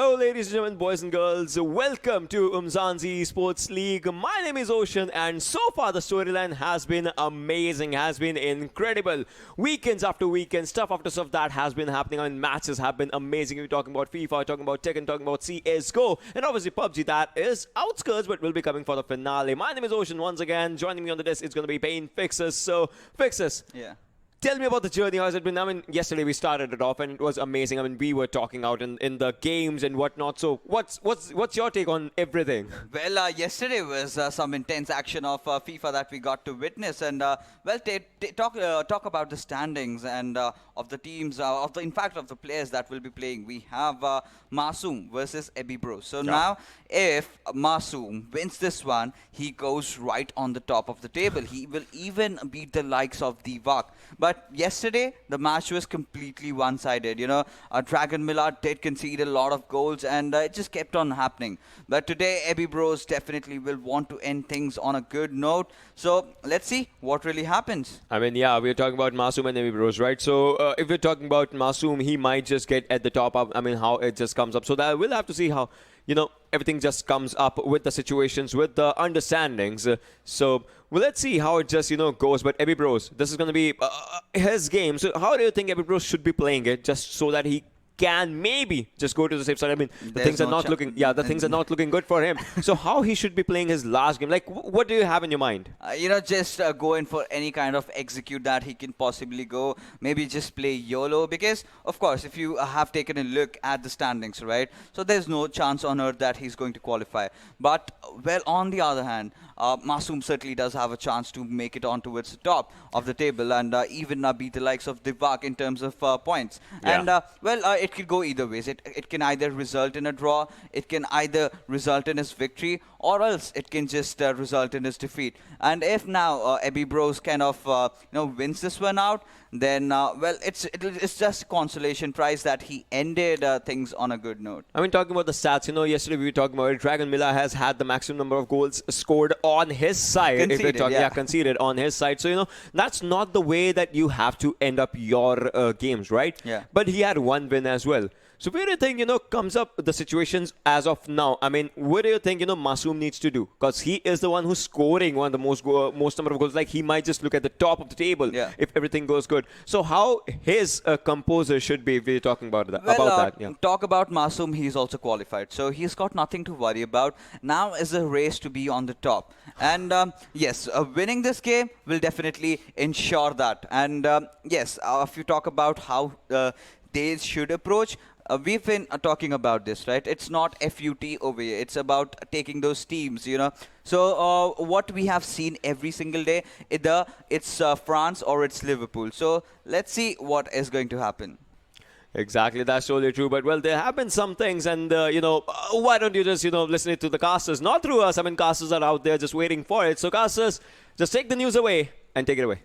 Hello, ladies and gentlemen, boys and girls. Welcome to Umzansi Esports League. My name is Ocean, and so far the storyline has been amazing, has been incredible. Weekends after weekends, stuff after stuff that has been happening. I mean, matches have been amazing. We're talking about FIFA, talking about Tekken, talking about CSGO, and obviously PUBG. That is outskirts, but will be coming for the finale. My name is Ocean once again. Joining me on the desk is going to be Pain Fixes. So, Fixes. Yeah. Tell me about the journey. How has it been? I mean, yesterday we started it off and it was amazing. I mean, we were talking out in the games and whatnot. So what's your take on everything? Well, yesterday was some intense action of FIFA that we got to witness, and talk about the standings and of the teams, in fact of the players that will be playing. We have Masoom versus Ebi Bros. So now, if Masoom wins this one, he goes right on the top of the table. He will even beat the likes of DaXpt. But yesterday, the match was completely one-sided. You know, Dragon Miller did concede a lot of goals, and it just kept on happening. But today, Ebi Bros definitely will want to end things on a good note. So let's see what really happens. I mean, yeah, we're talking about Masoom and Ebi Bros, right? So if we're talking about Masoom, he might just get at the top up. I mean, how it just comes up. So that we'll have to see how, you know, everything just comes up with the situations, with the understandings. So well, let's see how it just, you know, goes. But Ebi Bros, this is going to be his game. So how do you think Ebi Bros should be playing it just so that he can maybe just go to the safe side? I mean, the things are not looking, the things are not looking good for him. So how he should be playing his last game? Like, what do you have in your mind? You know, just go in for any kind of execute that he can possibly go. Maybe just play YOLO, because, of course, if you have taken a look at the standings, right? So there's no chance on earth that he's going to qualify. But, well, on the other hand, Masoom certainly does have a chance to make it on towards the top of the table and even beat the likes of DaXpt in terms of points. Yeah. And, it could go either ways. It can either result in a draw, it can either result in his victory, or else it can just result in his defeat. And if now Ebi Bros kind of wins this one out, then it's just a consolation prize that he ended things on a good note. I mean, talking about the stats, you know, yesterday we were talking about it. Dragon Miller has had the maximum number of goals scored on his side. Conceded, if we're talking, conceded on his side. So, you know, that's not the way that you have to end up your games, right? Yeah. But he had one win as well. So where do you think, you know, comes up the situations as of now? I mean, what do you think, you know, Masoom needs to do? Because he is the one who's scoring one of the most number of goals. Like, he might just look at the top of the table if everything goes good. So how his composer should be if we're talking about that? Talk about Masoom, he's also qualified. So he's got nothing to worry about. Now is a race to be on the top. And yes, winning this game will definitely ensure that. And yes, if you talk about how they should approach, we've been talking about this, right? It's not FUT over here. It's about taking those teams, you know. So what we have seen every single day, either it's France or it's Liverpool. So let's see what is going to happen. Exactly, that's totally true. But, well, there have been some things, and, you know, why don't you just, you know, listen it to the casters? Not through us. I mean, casters are out there just waiting for it. So, casters, just take the news away and take it away.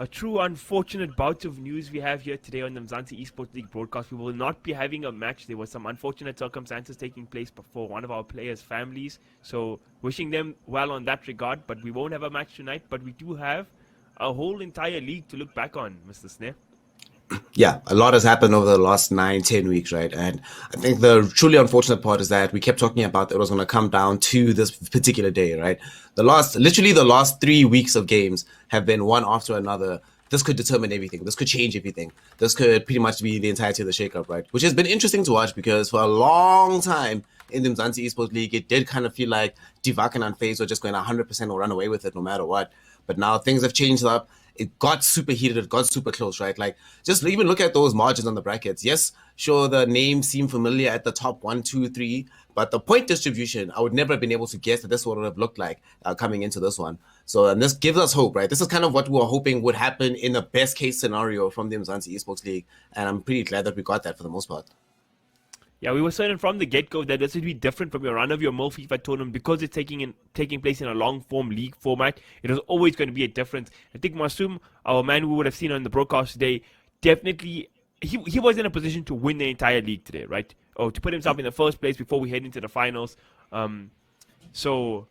A true unfortunate bout of news we have here today on the Umzansi Esports League broadcast. We will not be having a match. There was some unfortunate circumstances taking place for one of our players' families. So wishing them well on that regard. But we won't have a match tonight. But we do have a whole entire league to look back on, Mr. Snare. Yeah, a lot has happened over the last 9-10 weeks, right? And I think the truly unfortunate part is that we kept talking about that it was going to come down to this particular day, right? Literally the last 3 weeks of games have been one after another. This could determine everything. This could change everything. This could pretty much be the entirety of the shakeup, right? Which has been interesting to watch, because for a long time in the Umzansi Esports League, it did kind of feel like DaXpt and Unfazed were just going 100% or run away with it no matter what. But now things have changed up. It got super heated. It got super close, right? Like, just even look at those margins on the brackets. Yes, sure, the names seem familiar at the top 1, 2, 3, but the point distribution, I would never have been able to guess that this would have looked like coming into this one. So, and this gives us hope, right? This is kind of what we were hoping would happen in the best case scenario from the Umzansi Esports League, and I'm pretty glad that we got that for the most part. Yeah, we were certain from the get-go that this would be different from your run-of-your-mill FIFA tournament because it's taking place in a long-form league format. It was always going to be a difference. I think Masoom, our man we would have seen on the broadcast today, definitely, he was in a position to win the entire league today, right? Or to put himself in the first place before we head into the finals. So,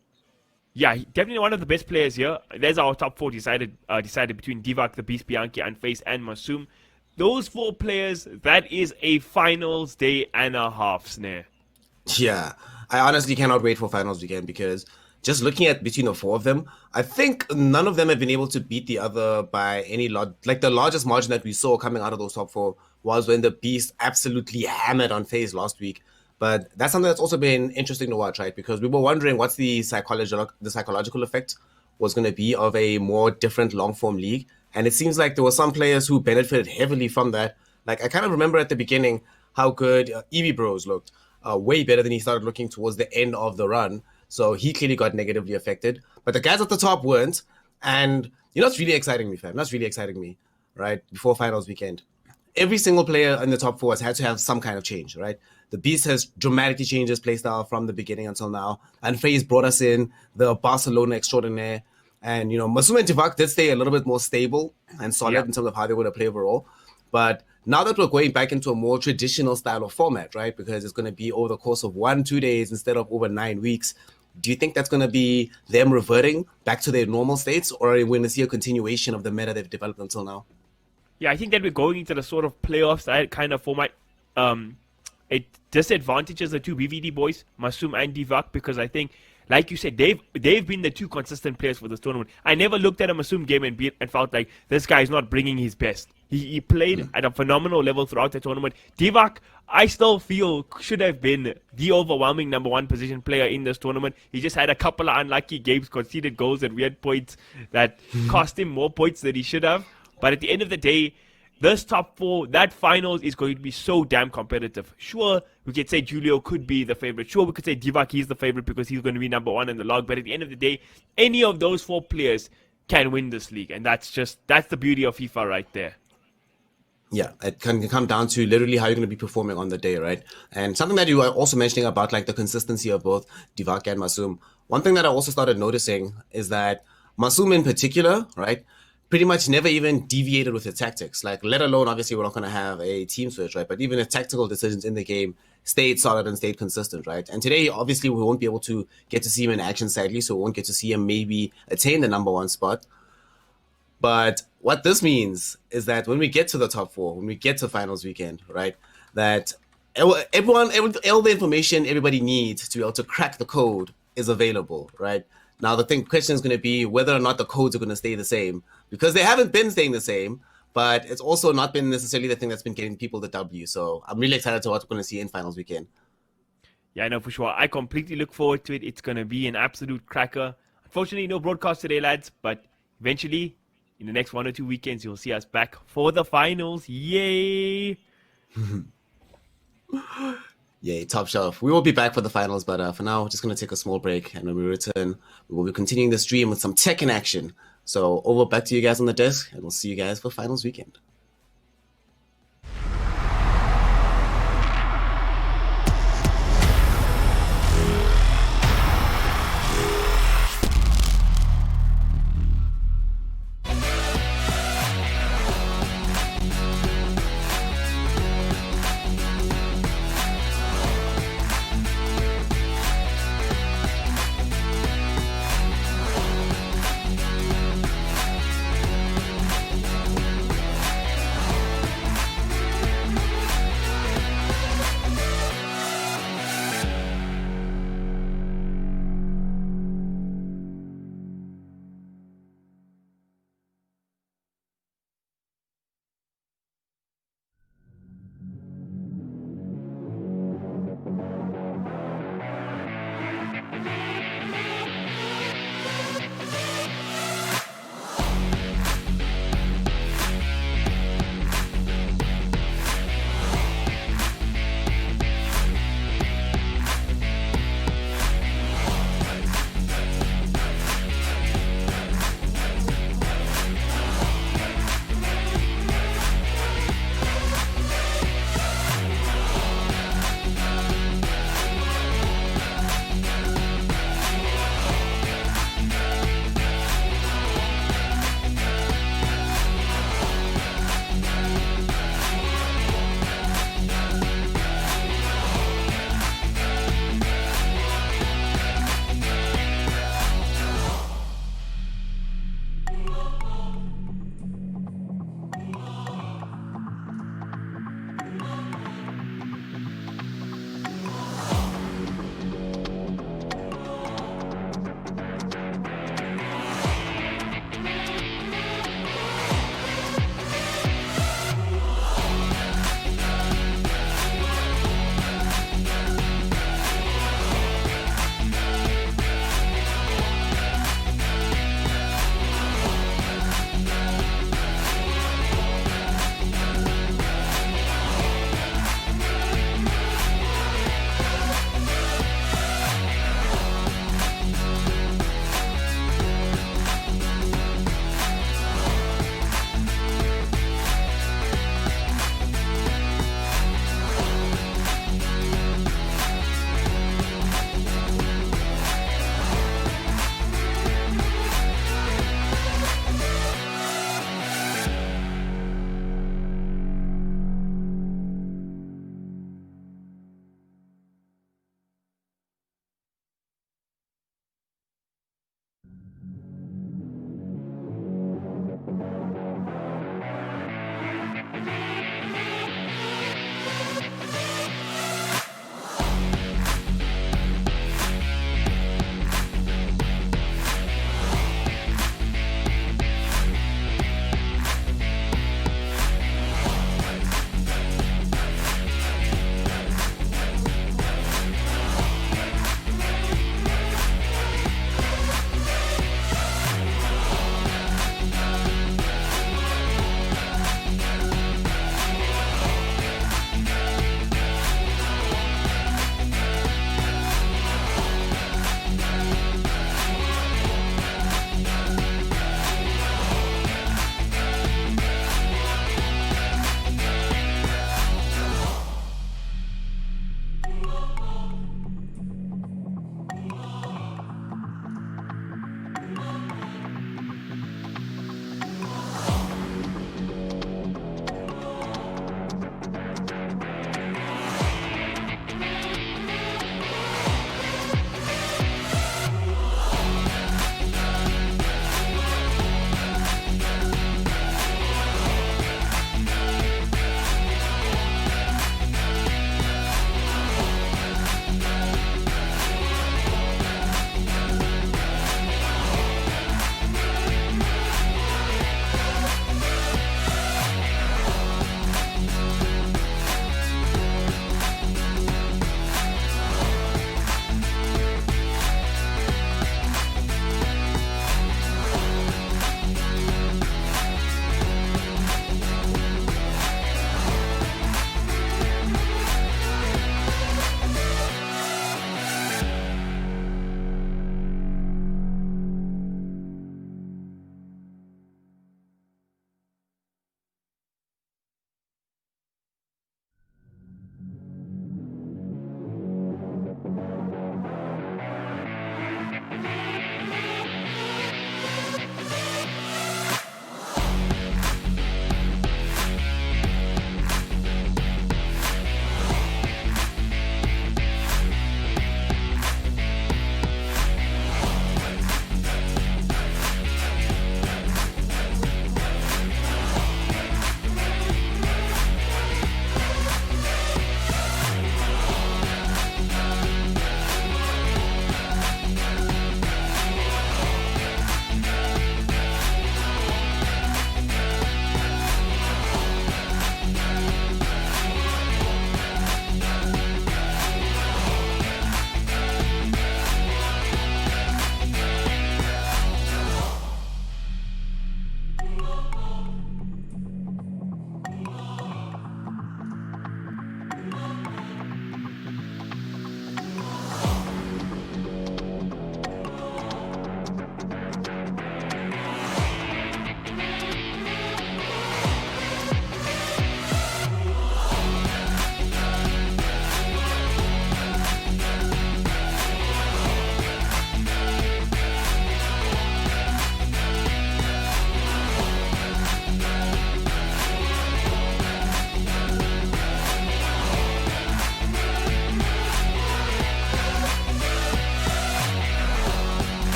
yeah, definitely one of the best players here. There's our top 4 decided between DaXpt, the Beast Bianchi, Unfazed, and Masoom. those 4 players, that is a finals day and a half, Snare. Yeah, I honestly cannot wait for finals weekend because just looking at between the 4 of them, I think none of them have been able to beat the other by any lot. Like the largest margin that we saw coming out of those top 4 was when the Beast absolutely hammered on FaZe last week. But that's something that's also been interesting to watch, right? Because we were wondering what's the psychological effect was going to be of a more different long form league. And it seems like there were some players who benefited heavily from that. Like I kind of remember at the beginning how good Eevee Bros looked. Way better than he started looking towards the end of the run. So he clearly got negatively affected. But the guys at the top weren't. And you know what's really exciting me, fam? That's really exciting me, right? Before finals weekend. Every single player in the top 4 has had to have some kind of change, right? The Beast has dramatically changed his playstyle from the beginning until now. And FaZe brought us in the Barcelona extraordinaire. And, you know, Masoom and Divak did stay a little bit more stable and solid in terms of how they would play overall. But now that we're going back into a more traditional style of format, right? Because it's going to be over the course of 1-2 days instead of over 9 weeks. Do you think that's going to be them reverting back to their normal states, or are we going to see a continuation of the meta they've developed until now? Yeah, I think that we're going into the sort of playoffs kind of format. It disadvantages the 2 BVD boys, Masoom and Divak, because I think, like you said, they've been the 2 consistent players for this tournament. I never looked at a Masoom game and felt like this guy is not bringing his best. He played at a phenomenal level throughout the tournament. Divak, I still feel, should have been the overwhelming number 1 position player in this tournament. He just had a couple of unlucky games, conceded goals at weird points that cost him more points than he should have. But at the end of the day, this top 4, that finals is going to be so damn competitive. Sure, we could say Julio could be the favorite. Sure, we could say Divak, he's the favorite because he's going to be number 1 in the log. But at the end of the day, any of those 4 players can win this league. And that's the beauty of FIFA right there. Yeah, it can come down to literally how you're going to be performing on the day, right? And something that you were also mentioning about like the consistency of both Divak and Masoom. One thing that I also started noticing is that Masoom in particular, right, pretty much never even deviated with his tactics. Like, let alone, obviously, we're not going to have a team switch, right? But even his tactical decisions in the game stayed solid and stayed consistent, right? And today, obviously, we won't be able to get to see him in action, sadly, so we won't get to see him maybe attain the number 1 spot. But what this means is that when we get to the top 4, when we get to finals weekend, right, that all the information everybody needs to be able to crack the code is available, right? Now, the question is going to be whether or not the codes are going to stay the same, because they haven't been staying the same, but it's also not been necessarily the thing that's been getting people the W. So I'm really excited to what we're going to see in finals weekend. Yeah, I know for sure. I completely look forward to it. It's going to be an absolute cracker. Unfortunately, no broadcast today, lads, but eventually, in the next 1 or 2 weekends, you'll see us back for the finals. Yay! Yay, top shelf. We will be back for the finals, but for now, we're just going to take a small break. And when we return, we will be continuing the stream with some Tekken action. So over back to you guys on the desk, and we'll see you guys for finals weekend.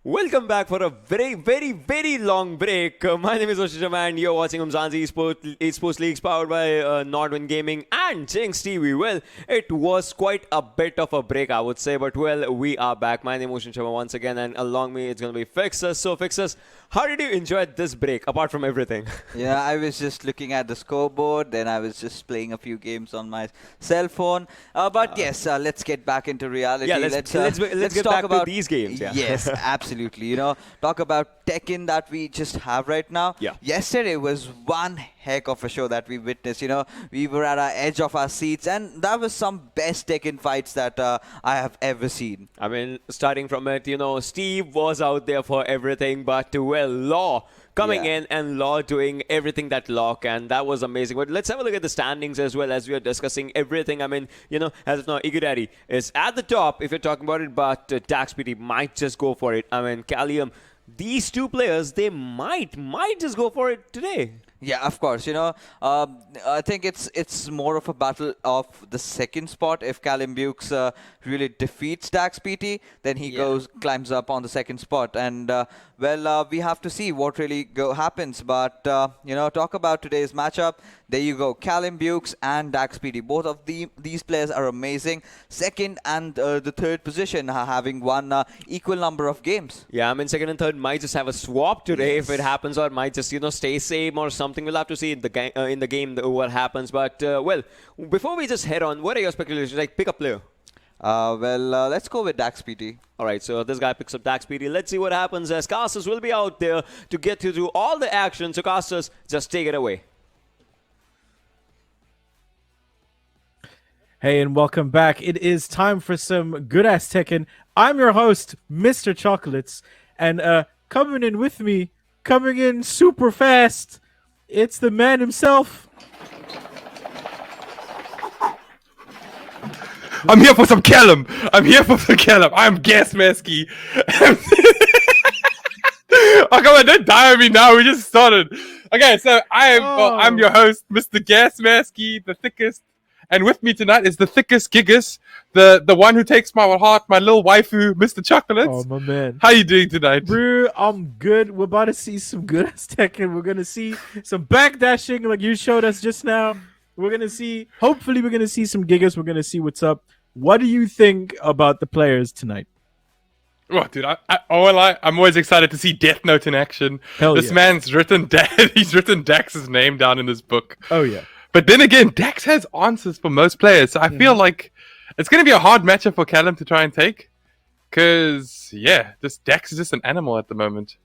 Welcome back for a very long break. My name is Oshisham and you're watching Umzansi Esports League powered by Nodwin Gaming and Jinx TV. Well, it was quite a bit of a break, I would say, but well, we are back. My name is Oshisham once again, and along me it's going to be Fixers. So Fixers, how did you enjoy this break apart from everything? Yeah, I was just looking at the scoreboard, then I was just playing a few games on my cell phone. But yes, let's get back into reality. Yeah, let's get talk back about to these games. Yeah. Yes, absolutely. You know, talk about Tekken that we just have right now. Yeah. Yesterday was one heck of a show that we witnessed. You know, we were at our edge of our seats, and that was some best Tekken fights that I have ever seen. I mean, starting from it, you know, Steve was out there for everything, but well, Law coming in and Law doing everything that Law can. That was amazing. But let's have a look at the standings as well as we are discussing everything. I mean, you know, as of now, Igudari is at the top if you're talking about it, but DaXpt might just go for it. I mean, Callym, these two players, they might just go for it today. Yeah, of course. You know, I think it's more of a battle of the second spot. If Callym Beukes really defeats DaXpt, then he climbs up on the second spot. And well, we have to see what really happens. But you know, talk about today's matchup. There you go, Callym Beukes and DaXpt. Both of these players are amazing. Second and the third position are having one equal number of games. Yeah, I mean, second and third might just have a swap today if it happens, or it might just, you know, stay same or something. We'll have to see in the game what happens. But well, before we just head on, what are your speculations? Like, pick a player. Well, let's go with DaXpt. All right, so this guy picks up DaXpt. Let's see what happens as Casters will be out there to get you through all the action. So Casters, just take it away. Hey, and welcome back. It is time for some good-ass Tekken. I'm your host, Mr. Chocolates, and coming in with me, coming in super fast, it's the man himself. I'm here for some Callym. I'm Gas Masky. Oh, come on, don't die on me now. We just started. Okay, so I'm your host, Mr. Gas Masky, the thickest. And with me tonight is the thickest giggers, the one who takes my heart, my little waifu, Mr. Chocolates. Oh, my man. How you doing tonight? Bro, I'm good. We're about to see some good-ass Tekken. We're going to see some backdashing like you showed us just now. We're going to see, hopefully we're going to see some giggers. We're going to see what's up. What do you think about the players tonight? Oh, dude, I'm always excited to see Death Note in action. Hell this yeah. man's written he's written Dax's name down in his book. Oh, yeah. But then again, Dax has answers for most players, so I feel like it's going to be a hard matchup for Callym to try and take. Because, yeah, Dax is just an animal at the moment.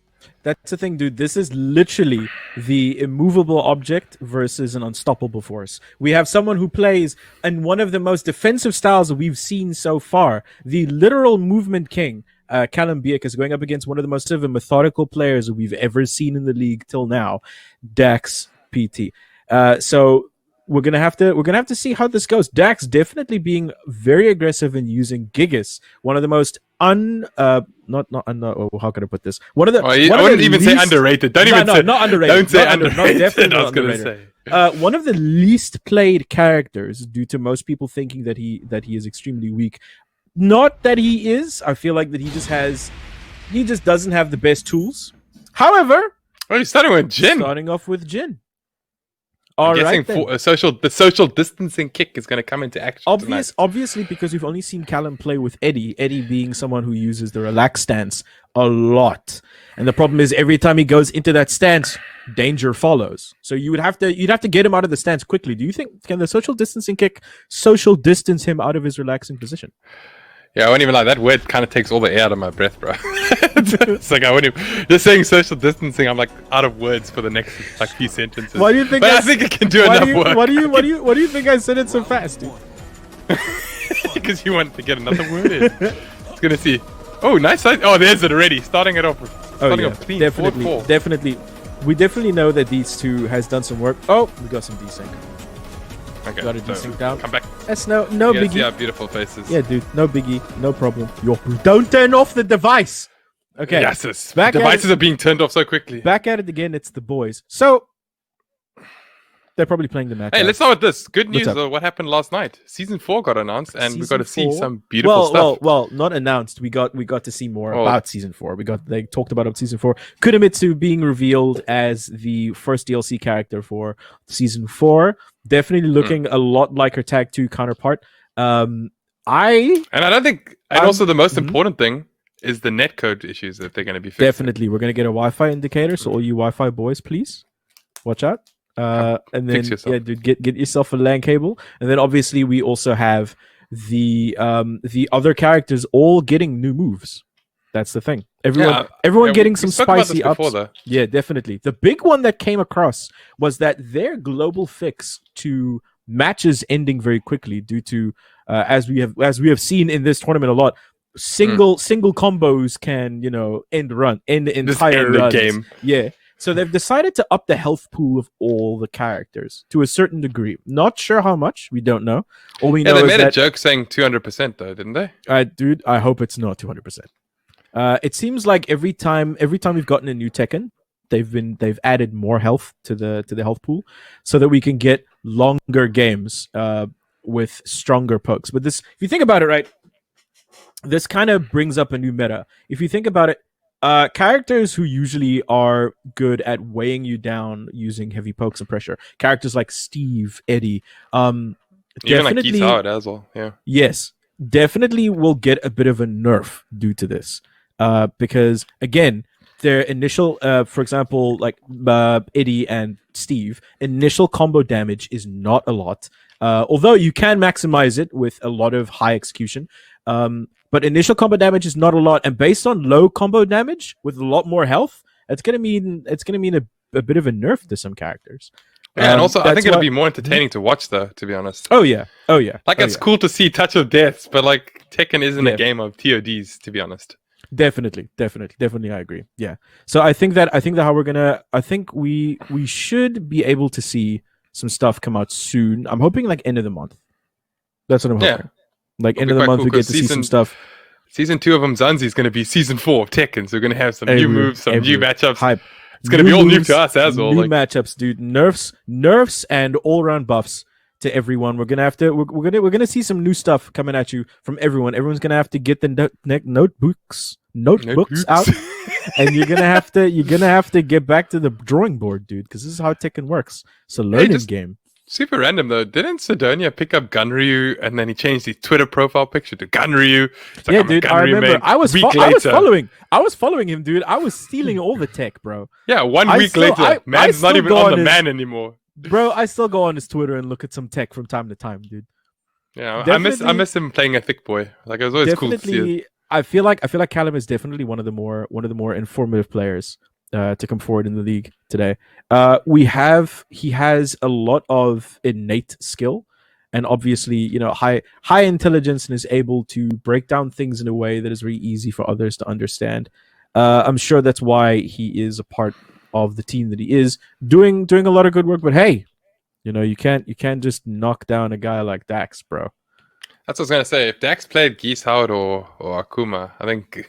That's the thing, dude. This is literally the immovable object versus an unstoppable force. We have someone who plays in one of the most defensive styles that we've seen so far. The literal movement king, Callym Beukes, is going up against one of the most methodical players that we've ever seen in the league till now, DaXpt. So we're gonna have to see how this goes. Dax definitely being very aggressive in using Gigas, one of the most how can I put this? One of the I wouldn't even say underrated. Not underrated. Don't say underrated. Definitely I was gonna say. One of the least played characters due to most people thinking that he is extremely weak. Not that he is. I feel like that he just doesn't have the best tools. However, you're starting with Jin. Starting off with Jin. I'm guessing the social distancing kick is going to come into action tonight. Obviously, because we've only seen Callym play with Eddie. Eddie being someone who uses the relaxed stance a lot, and the problem is every time he goes into that stance, danger follows. So you'd have to get him out of the stance quickly. Do you think can the social distancing kick social distance him out of his relaxing position? Yeah, I won't even lie. That word kind of takes all the air out of my breath, bro. It's like I wouldn't even, just saying social distancing. I'm like out of words for the next few sentences. Why do you think? But I think it can do enough work. What do you think I said it so fast, dude? Because you wanted to get another word in. It's gonna see. Oh, nice. Oh, there's it already. Starting it off. Off clean. Definitely. We definitely know that these two has done some work. Oh, we got some desync. Okay, got a desync down. Come back. That's no biggie. Yeah, beautiful faces. Yeah, dude, no biggie, no problem. Don't turn off the device. Okay. Yes, devices are being turned off so quickly. Back at it again. It's the boys. So They're probably playing the match. Hey, let's start with this. Good What's news up? of what happened last night. Season 4 got announced, and we got to see Season 4? some beautiful stuff. Well, not announced. We got to see more Oh. about season 4. They talked about season 4. Kunimitsu being revealed as the first DLC character for season 4. Definitely looking a lot like her Tag 2 counterpart. And I don't think, and also the most important thing is the netcode issues that they're going to be fixing. Definitely, we're gonna get a Wi-Fi indicator. So all you Wi-Fi boys, please watch out. And then yourself. dude, get yourself a LAN cable. And then obviously we also have the other characters all getting new moves. That's the thing. Everyone Yeah, getting we some spoke about this spicy before, ups. though. Yeah, definitely. The big one that came across was that their global fix to matches ending very quickly due to as we have seen in this tournament a lot. Single combos can end the entire end the runs. game. Yeah. So they've decided to up the health pool of all the characters to a certain degree. Not sure how much. We don't know. All we know they is made a that joke saying 200% though, didn't they? dude, I hope it's not 200%. It seems like every time we've gotten a new Tekken, they've added more health to the health pool so that we can get longer games with stronger pokes. But this, if you think about it, right, this kind of brings up a new meta. If you think about it, characters who usually are good at weighing you down using heavy pokes and pressure, characters like Steve, Eddie, Even like definitely, Geese Howard as well. Yeah. yes, definitely will get a bit of a nerf due to this. Because again, their initial, for example, like Eddie and Steve, initial combo damage is not a lot. Although you can maximize it with a lot of high execution. But initial combo damage is not a lot, and based on low combo damage with a lot more health, it's gonna mean a bit of a nerf to some characters. Yeah, and also I think it'll why- be more entertaining to watch though, to be honest. Oh yeah. Like it's cool to see Touch of Death, but like Tekken isn't Yeah. a game of TODs, to be honest. Definitely, I agree. Yeah. So I think that how I think we should be able to see some stuff come out soon. I'm hoping like end of the month. That's what I'm Yeah. hoping. Like It'll end be of the quite month cool we get 'cause to see some stuff. Season 2 of Umzansi is going to be season 4 of Tekken, so we're going to have some new moves, some new matchups. Hype. It's going to be all new moves, to us as well. New Like, matchups, dude. Nerfs, and all round buffs to everyone. We're gonna see some new stuff coming at you from everyone. Everyone's gonna have to get the notebooks out, and you're gonna have to get back to the drawing board, dude. Because this is how Tekken works. It's a learning game. super random though. Didn't Sidonia pick up Gunryu and then he changed his Twitter profile picture to Gunryu? It's like, Yeah, I'm a dude, I Gunryu remember. main. I was Week following him, dude. I was stealing all the tech, bro. Yeah, one I week still- later, I man's not still even go on on the his- man anymore. Bro, I still go on his Twitter and look at some tech from time to time, dude. Yeah, I Definitely- miss him playing a thick boy. Like it was always cool to see it. Definitely, I feel like Callym is definitely one of the more informative players to come forward in the league today. He has a lot of innate skill, and obviously, high intelligence, and is able to break down things in a way that is very easy for others to understand. I'm sure that's why he is a part of the team that he is, doing a lot of good work. But hey, you can't just knock down a guy like Dax, bro. That's what I was gonna say. If Dax played Geese Howard or Akuma, I think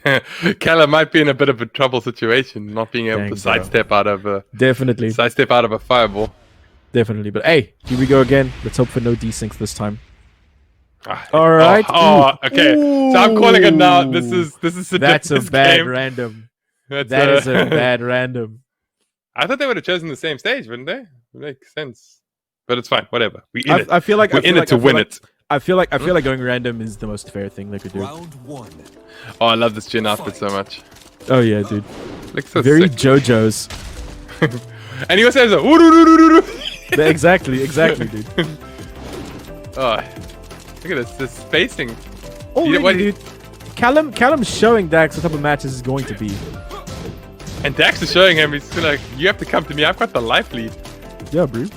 Callym might be in a bit of a trouble situation, not being able Dang, to bro. sidestep out of Definitely. a fireball. Definitely. But hey, here we go again. Let's hope for no desyncs this time. Ah, All right. Oh, okay. So I'm calling it now. This is That's a this bad game. random. That's, That is a bad random. I thought they would have chosen the same stage, wouldn't they? Makes sense. But it's fine. Whatever. We in it. I feel like We're in it to win it. I feel like going random is the most fair thing they could do. Round one. Oh, I love this Jin outfit so much. Oh yeah, dude. Looks so Very sick. JoJo's. And he also has a "Ooh-doo-doo-doo-doo-doo." Exactly, dude. Oh, look at this spacing. Already, what- dude. Callum's showing Dax what type of matches is going to be. And Dax is showing him, he's like, you have to come to me, I've got the life lead. Yeah, bro. You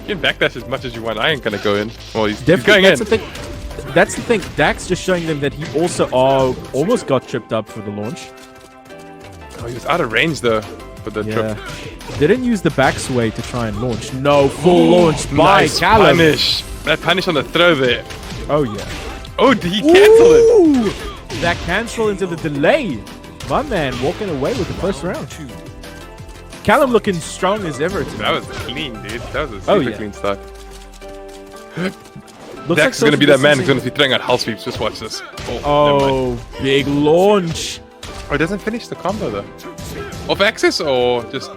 can backdash as much as you want, I ain't gonna go in. Well, he's Definitely, going in. that's the thing. Dax just showing them that he also almost got tripped up for the launch. Oh, he was out of range though, for the Yeah. trip. Didn't use the backsway to try and launch. No, full launch by Nice Callym. punish. That punish on the throw there. Oh yeah. Oh, did he cancel it? Ooh, that cancel into the delay. My man walking away with the first round. Callym looking strong as ever. That was clean, dude. That was a Oh, super yeah. clean start. Looks Dax is going to be that man who's social going to be throwing out hull sweeps. Just watch this. Never mind. Oh, big launch. Oh, it doesn't finish the combo though. Off axis or just?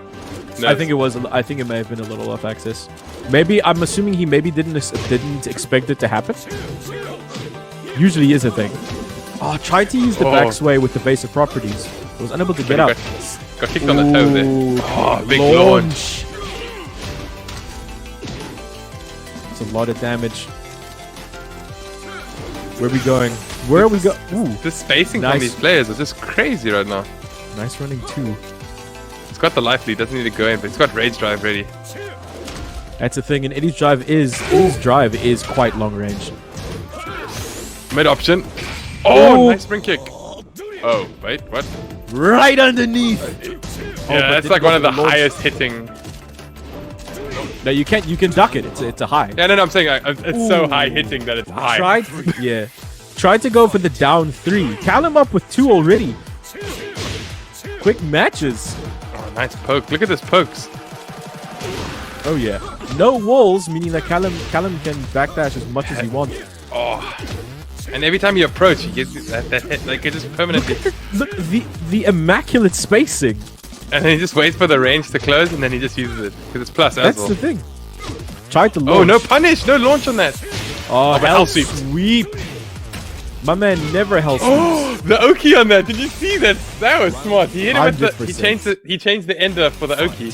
No, I think it was. I think it may have been a little off axis. Maybe I'm assuming he maybe didn't expect it to happen. Usually is a thing. Oh, tried to use the back sway with the basic properties. I was unable to get out. got kicked on the toe there. Ooh, Oh, big launch. It's a lot of damage. Where are we going? Where are we going? Ooh, The spacing Nice. from these players is just crazy right now. nice running two. It's got the life lead, doesn't need to go in, but it's got rage drive ready. That's the thing, and Eddie's drive is quite long range. Mid option. Oh, Ooh. nice spring kick. Oh, wait, what? Right underneath. Yeah, but that's didn't like go one of for the the launch. highest hitting. No, you can't. You can duck it. It's a high. Yeah, no, I'm saying it's so high hitting that it's high. Tried to go for the down three. Callym up with two already. Quick matches. Oh, nice poke. Look at this pokes. Oh yeah. No walls, meaning that Callym can backdash as much as he wants. Oh. And every time you approach, you get that hit. Like, it just permanently. Look, the immaculate spacing. And then he just waits for the range to close, and then he just uses it. Because it's plus as That's well. the thing. Tried to launch. Oh, no punish. No launch on that. Oh, but hell hell sweep. sweep. My man never hell sweeps. Oh, the Oki on that. Did you see that? That was smart. He hit it with the. 100%. He changed the ender for the Oki.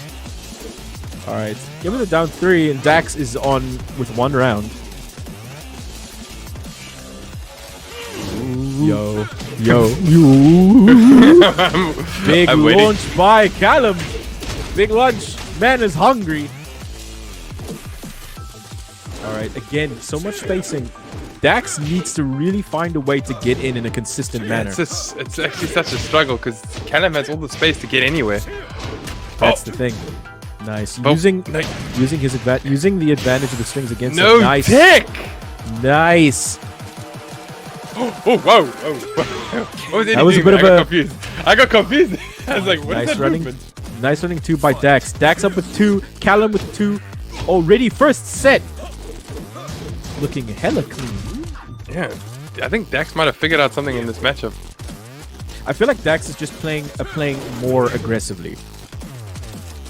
All right, give it a down three, and Dax is on with one round. Yo. Big I'm waiting. launch by Callym. Big lunch. Man is hungry. All right, again, so much spacing. Dax needs to really find a way to get in a consistent manner. It's actually such a struggle because Callym has all the space to get anywhere. That's the thing. Nice. Oh, Using no. using the advantage of the strings against No it. Nice. tick! Nice. Oh, whoa. What was That was a doing? bit of I got a- confused. I got confused. I was like, what is Nice that running. movement? Nice running two by Dax. Dax up with two. Callym with two. Already first set. Looking hella clean. Yeah, I think Dax might have figured out something in this matchup. I feel like Dax is just playing more aggressively.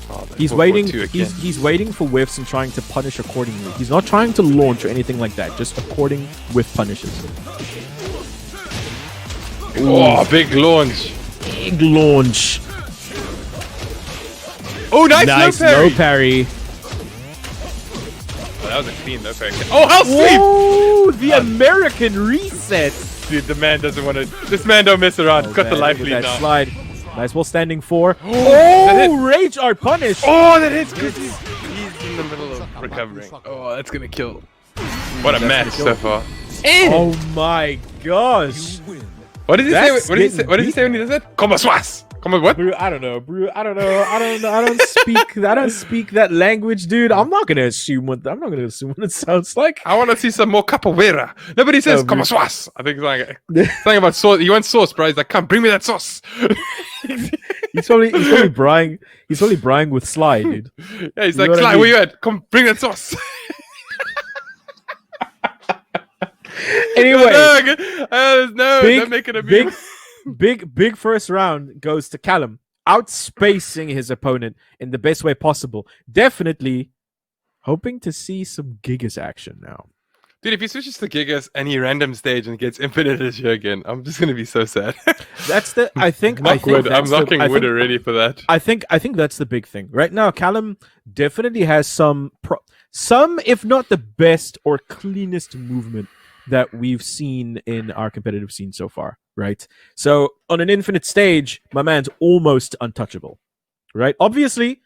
Oh, He's 4-4-2 waiting. again. He's waiting for whiffs and trying to punish accordingly. He's not trying to launch or anything like that. Just according whiff punishes. Oh, big launch. Big launch. Oh, nice, Nice low parry. low parry. Oh, that was a clean low parry. Oh, how sweep! Oh, the American reset. Dude, the man doesn't want to. This man don't mess around. Got the Man, life look at lead that now. slide. Nice ball standing four. that hit. Oh, rage art punish. Oh, that hits because he's in the middle of recovering. Oh, that's gonna kill. What a match so far. Oh my gosh. What did he say? That's What did he say? getting What did he say when he does that? Como swas. Come on, what? Bro, I don't know. I don't speak. I don't speak that language, dude. I'm not gonna assume what it sounds like. I want to see some more capoeira. Nobody says Oh, como bro. swas. I think it's like something about sauce. He wants sauce, bro. He's like, come, bring me that sauce. He's probably Brian. He's probably Brian with Sly, dude. Yeah, he's You like, know what I Sly, mean? where you at? Come, bring that sauce. Anyway, no, don't make it a big first round goes to Callym, outspacing his opponent in the best way possible. Definitely hoping to see some Gigas action now. Dude, if he switches to Gigas and he random stage and gets infinite this year again, I'm just gonna be so sad. That's the. I think. Knock wood. I'm knocking wood think, already for that. I think that's the big thing right now. Callym definitely has some, if not the best or cleanest movement that we've seen in our competitive scene so far. Right. So on an infinite stage, my man's almost untouchable. Right. Obviously,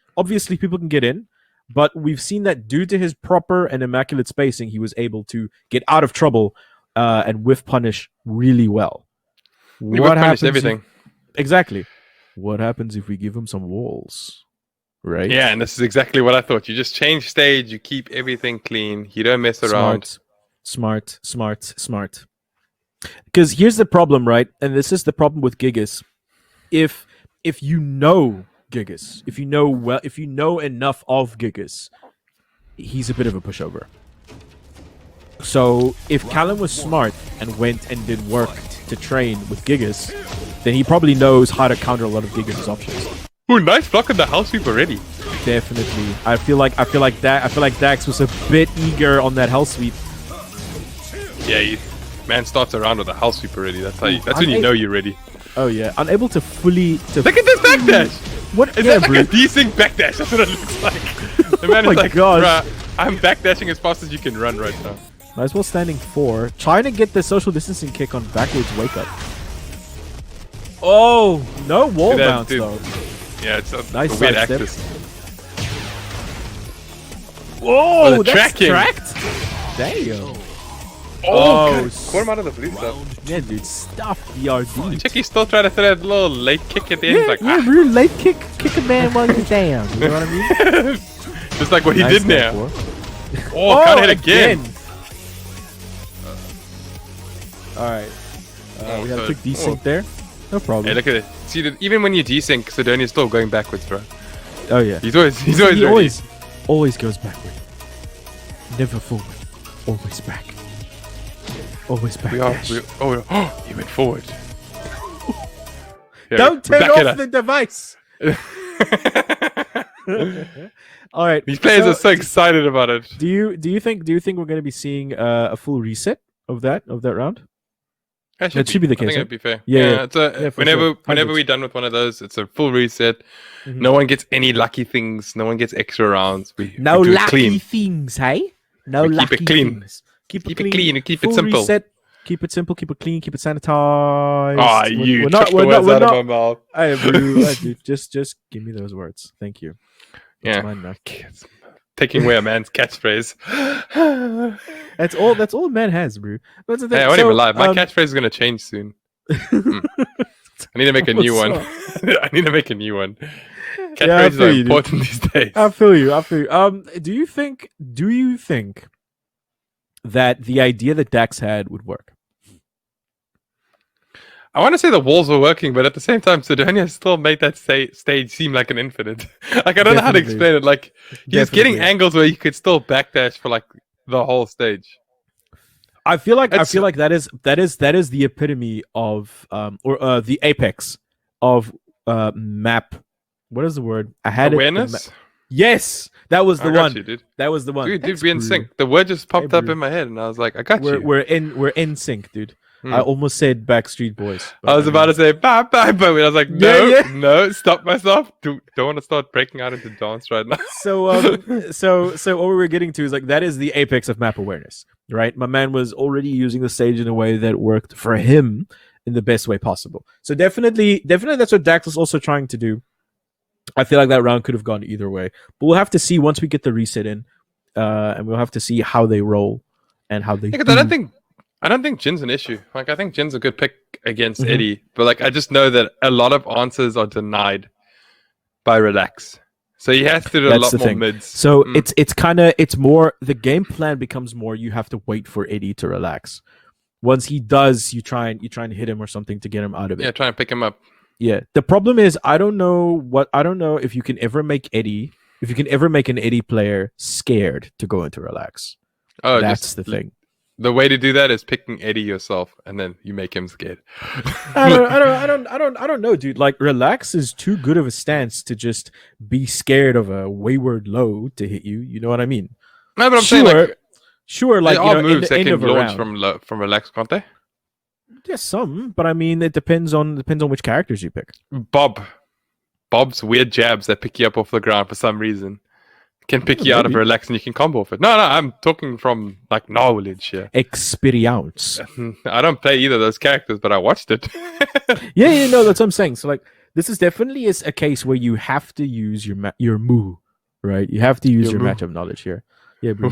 people can get in, but we've seen that due to his proper and immaculate spacing, he was able to get out of trouble and whiff punish really well. We would punish everything. Exactly. What happens if we give him some walls? Right? Yeah, and this is exactly what I thought. You just change stage, you keep everything clean, you don't mess around. Smart. Because here's the problem, right? And this is the problem with Gigas. If you know Gigas, if you know enough of Gigas, he's a bit of a pushover. So if Callym was smart and went and did work to train with Gigas, then he probably knows how to counter a lot of Gigas' options. Ooh, nice block on the house sweep already. Definitely. I feel like Dax was a bit eager on that hell sweep. Yeah, man starts around with a house sweep already. That's when you know you're ready. Oh yeah, unable to fully. Look at this backdash. What is that? Like a desync backdash? That's what it looks like. The man is like, bruh, I'm backdashing as fast as you can run right now. Might as well standing 4, trying to get the social distancing kick on backwards wake up. Oh, no wall bounce though. Yeah, it's a nice weird step. axis. Whoa, that's tracking. Tracked? Damn. Oh, caught him out of the blue stuff. Yeah, dude, stuff the RD. Check, he's still trying to throw that little late kick at the end. Like, bro, late kick a man while you're down. You know what I mean? Just like what he did now. Oh, can't hit again. Alright. We have a quick desync there. No problem. Hey, look at it. See, even when you desync, Sidonia's still going backwards, bro. Oh yeah. He always goes backward. Never forward. Always back. Always back. Oh, he went forward. Yeah, don't turn off the device. All right. These players are so excited about it. Do you think we're going to be seeing a full reset of that round? That should be the case. I think it'd be fair. Yeah. It's whenever we're done with one of those, it's a full reset. Mm-hmm. No one gets any lucky things. No one gets extra rounds. We do it clean. Things, hey? No we lucky keep it clean. Things. Keep it clean. And keep full it simple. Reset. Keep it simple. Keep it clean. Keep it sanitized. We're not out of my mouth. Hey, bro, dude, just give me those words. Thank you. That's mine now. Taking away a man's catchphrase. That's all man has, bro. That's the thing. Hey, I won't even lie. My catchphrase is gonna change soon. I need to make a new one. I need to make a new one. Catchphrases are important these days. I feel you. Do you think that the idea that Dax had would work? I want to say the walls were working, but at the same time, Sidonia still made that stage seem like an infinite. Like, I don't know how to explain it. Like, he's getting angles where you could still backdash for like the whole stage. I feel like that is the epitome of or the apex of map. What is the word? I had awareness. Yes, that was the one. Dude. That was the one. Dude, we're in sync. The word just popped up in my head, and I was like, I got you. We're in sync, dude. I almost said Backstreet Boys. I was about to say bye bye, but I was like, no, stop myself. Don't want to start breaking out into dance right now. So what we were getting to is like that is the apex of map awareness, right? My man was already using the stage in a way that worked for him in the best way possible. So definitely that's what Dax was also trying to do. I feel like that round could have gone either way, but we'll have to see once we get the reset in, and we'll have to see how they roll and how they. I don't think Jin's an issue. Like, I think Jin's a good pick against Eddie, but like, I just know that a lot of answers are denied by Relax, so he has to do a lot more mids. So it's more the game plan becomes more. You have to wait for Eddie to relax. Once he does, you try and hit him or something to get him out of it. Yeah, try and pick him up. Yeah. The problem is I don't know if you can ever make an Eddie player scared to go into Relax. Oh, that's the thing. The way to do that is picking Eddie yourself, and then you make him scared. I don't know, dude. Like, Relax is too good of a stance to just be scared of a wayward low to hit you. You know what I mean? No, but I'm saying like there are moves that can launch from Relax, can't they? Yeah, some, but I mean, it depends on which characters you pick. Bob's weird jabs that pick you up off the ground for some reason can pick you out of Relax and you can combo off it. No, I'm talking from like knowledge here. Experience. I don't play either of those characters, but I watched it. yeah, no, that's what I'm saying. So like, this is definitely a case where you have to use your moo, right? You have to use your matchup knowledge here. Yeah, bro.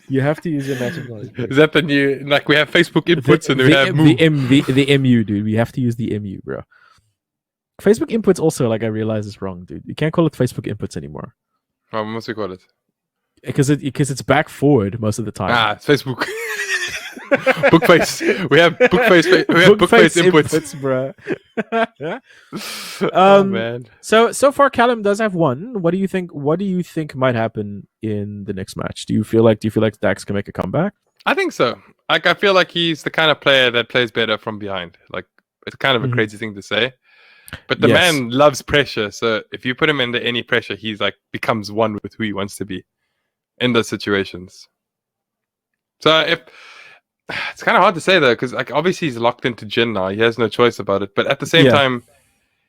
You have to use your matchup knowledge. Is that the new, like, we have Facebook inputs and we have moo? The MU, dude. We have to use the MU, bro. Facebook inputs also, like, I realize is wrong, dude. You can't call it Facebook inputs anymore. What must we call it? Because it's back forward most of the time. It's Facebook. Bookface. We have Bookface. We have Bookface inputs. bruh. Oh man. So far, Callym does have one. What do you think? What do you think might happen in the next match? Do you feel like Dax can make a comeback? I think so. Like, I feel like he's the kind of player that plays better from behind. Like, it's kind of a crazy thing to say, but the man loves pressure. So if you put him under any pressure, he's like becomes one with who he wants to be in those situations. So if it's kind of hard to say though, because like obviously he's locked into Jin now. He has no choice about it. But at the same time,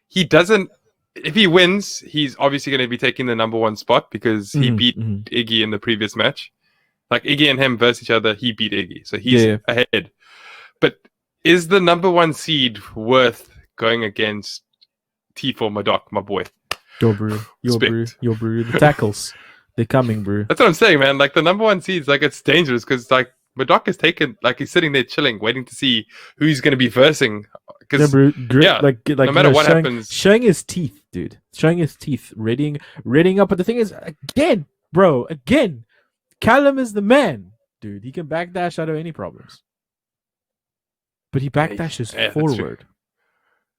he doesn't. If he wins, he's obviously going to be taking the #1 spot because he beat Iggy in the previous match. Like Iggy and him versus each other, he beat Iggy, so he's ahead. But is the #1 seed worth going against T4 Madoc, my boy? Yo, bro. The tackles, they're coming, bro. That's what I'm saying, man. Like the #1 seeds, like it's dangerous because like Madoc is taken, like he's sitting there chilling, waiting to see who he's going to be versing. Because like no matter what happens, showing his teeth, dude, showing his teeth, readying up. But the thing is, again, Callym is the man, dude. He can backdash out of any problems. But he backdashes forward.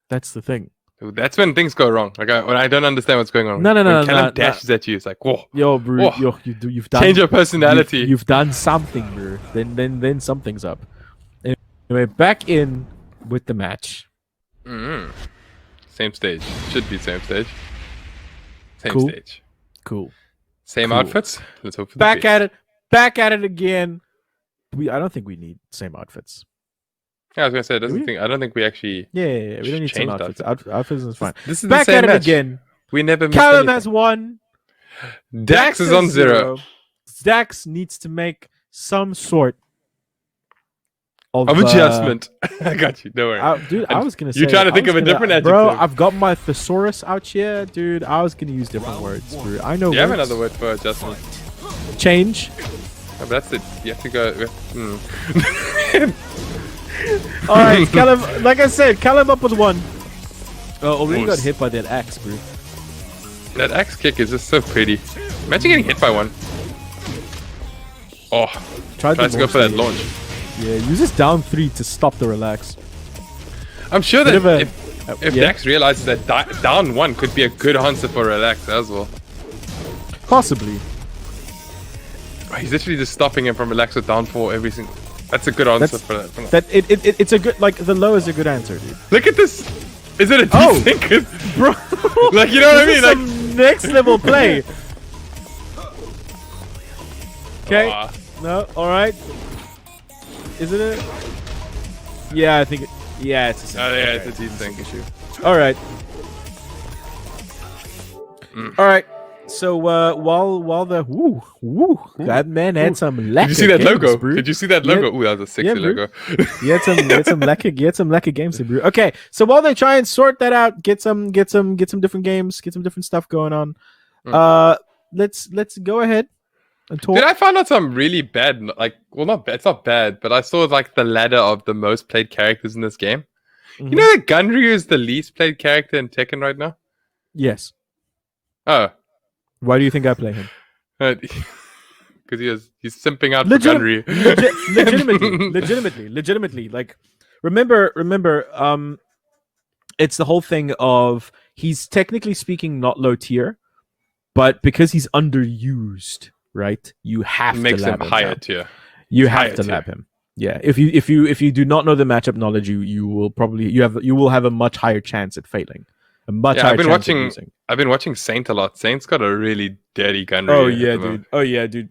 That's the thing. Dude, that's when things go wrong. Like when I don't understand what's going on. No. When Callym dashes at you, it's like, whoa. Yo, bro, you've done change your personality. You've done something, bro. Then something's up. Anyway, back in with the match. Same stage. Should be same stage. Same stage. Cool. Same outfits. Let's hope for the back best. Back at it again. I don't think we need same outfits. Yeah, I was gonna say, I don't think we actually. Yeah, we don't need same outfits. Outfits is fine. This is back the same at match. it again. We never missed Callym anything. has won. Dax is on 0. Dax needs to make some sort of adjustment. I got you. Don't worry. Dude, I was gonna say. You're trying to think of a different adjective. Bro, I've got my thesaurus out here, dude. I was gonna use different words, bro. I know. You have another word for adjustment. Change. Oh, that's it. You have to go. All right, Callym. Like I said, Callym up with 1. Already got hit by that axe, bro. That axe kick is just so pretty. Imagine getting hit by one. Oh, tries to go for that launch. Yeah, uses down 3 to stop the relax. I'm sure that if Dax realizes that down 1 could be a good answer for relax as well. Possibly. Oh, he's literally just stopping him from relax with down 4 every single. That's a good answer for that. It's a good, like, the low is a good answer, dude. Look at this. Is it a decent? Bro. Like, you know what I mean? Like some next level play. Okay. No. All right. Isn't it? Yeah, I think. It's a. It's a decent issue. All right. All right. So while the that man had some lekker. Did you see that games, logo? Bro. Did you see that logo? Ooh, that was a sexy logo. He had some lekker games to brew. Okay, so while they try and sort that out, get some different games, get some different stuff going on. Let's go ahead and talk. Did I find out some really bad? Like, well, not bad. It's not bad, but I saw like the ladder of the most played characters in this game. You know that Gunryu is the least played character in Tekken right now. Yes. Oh. Why do you think I play him? Because he's simping out for Gunryu. legitimately. Like, remember, it's the whole thing of he's technically speaking not low tier, but because he's underused, right? You have makes to lab him higher tier. You have to lab him. Yeah. If you do not know the matchup knowledge, you will have a much higher chance at failing. A much higher chance at losing. I've been watching Saint a lot. Saint's got a really dirty gun. Oh yeah, dude.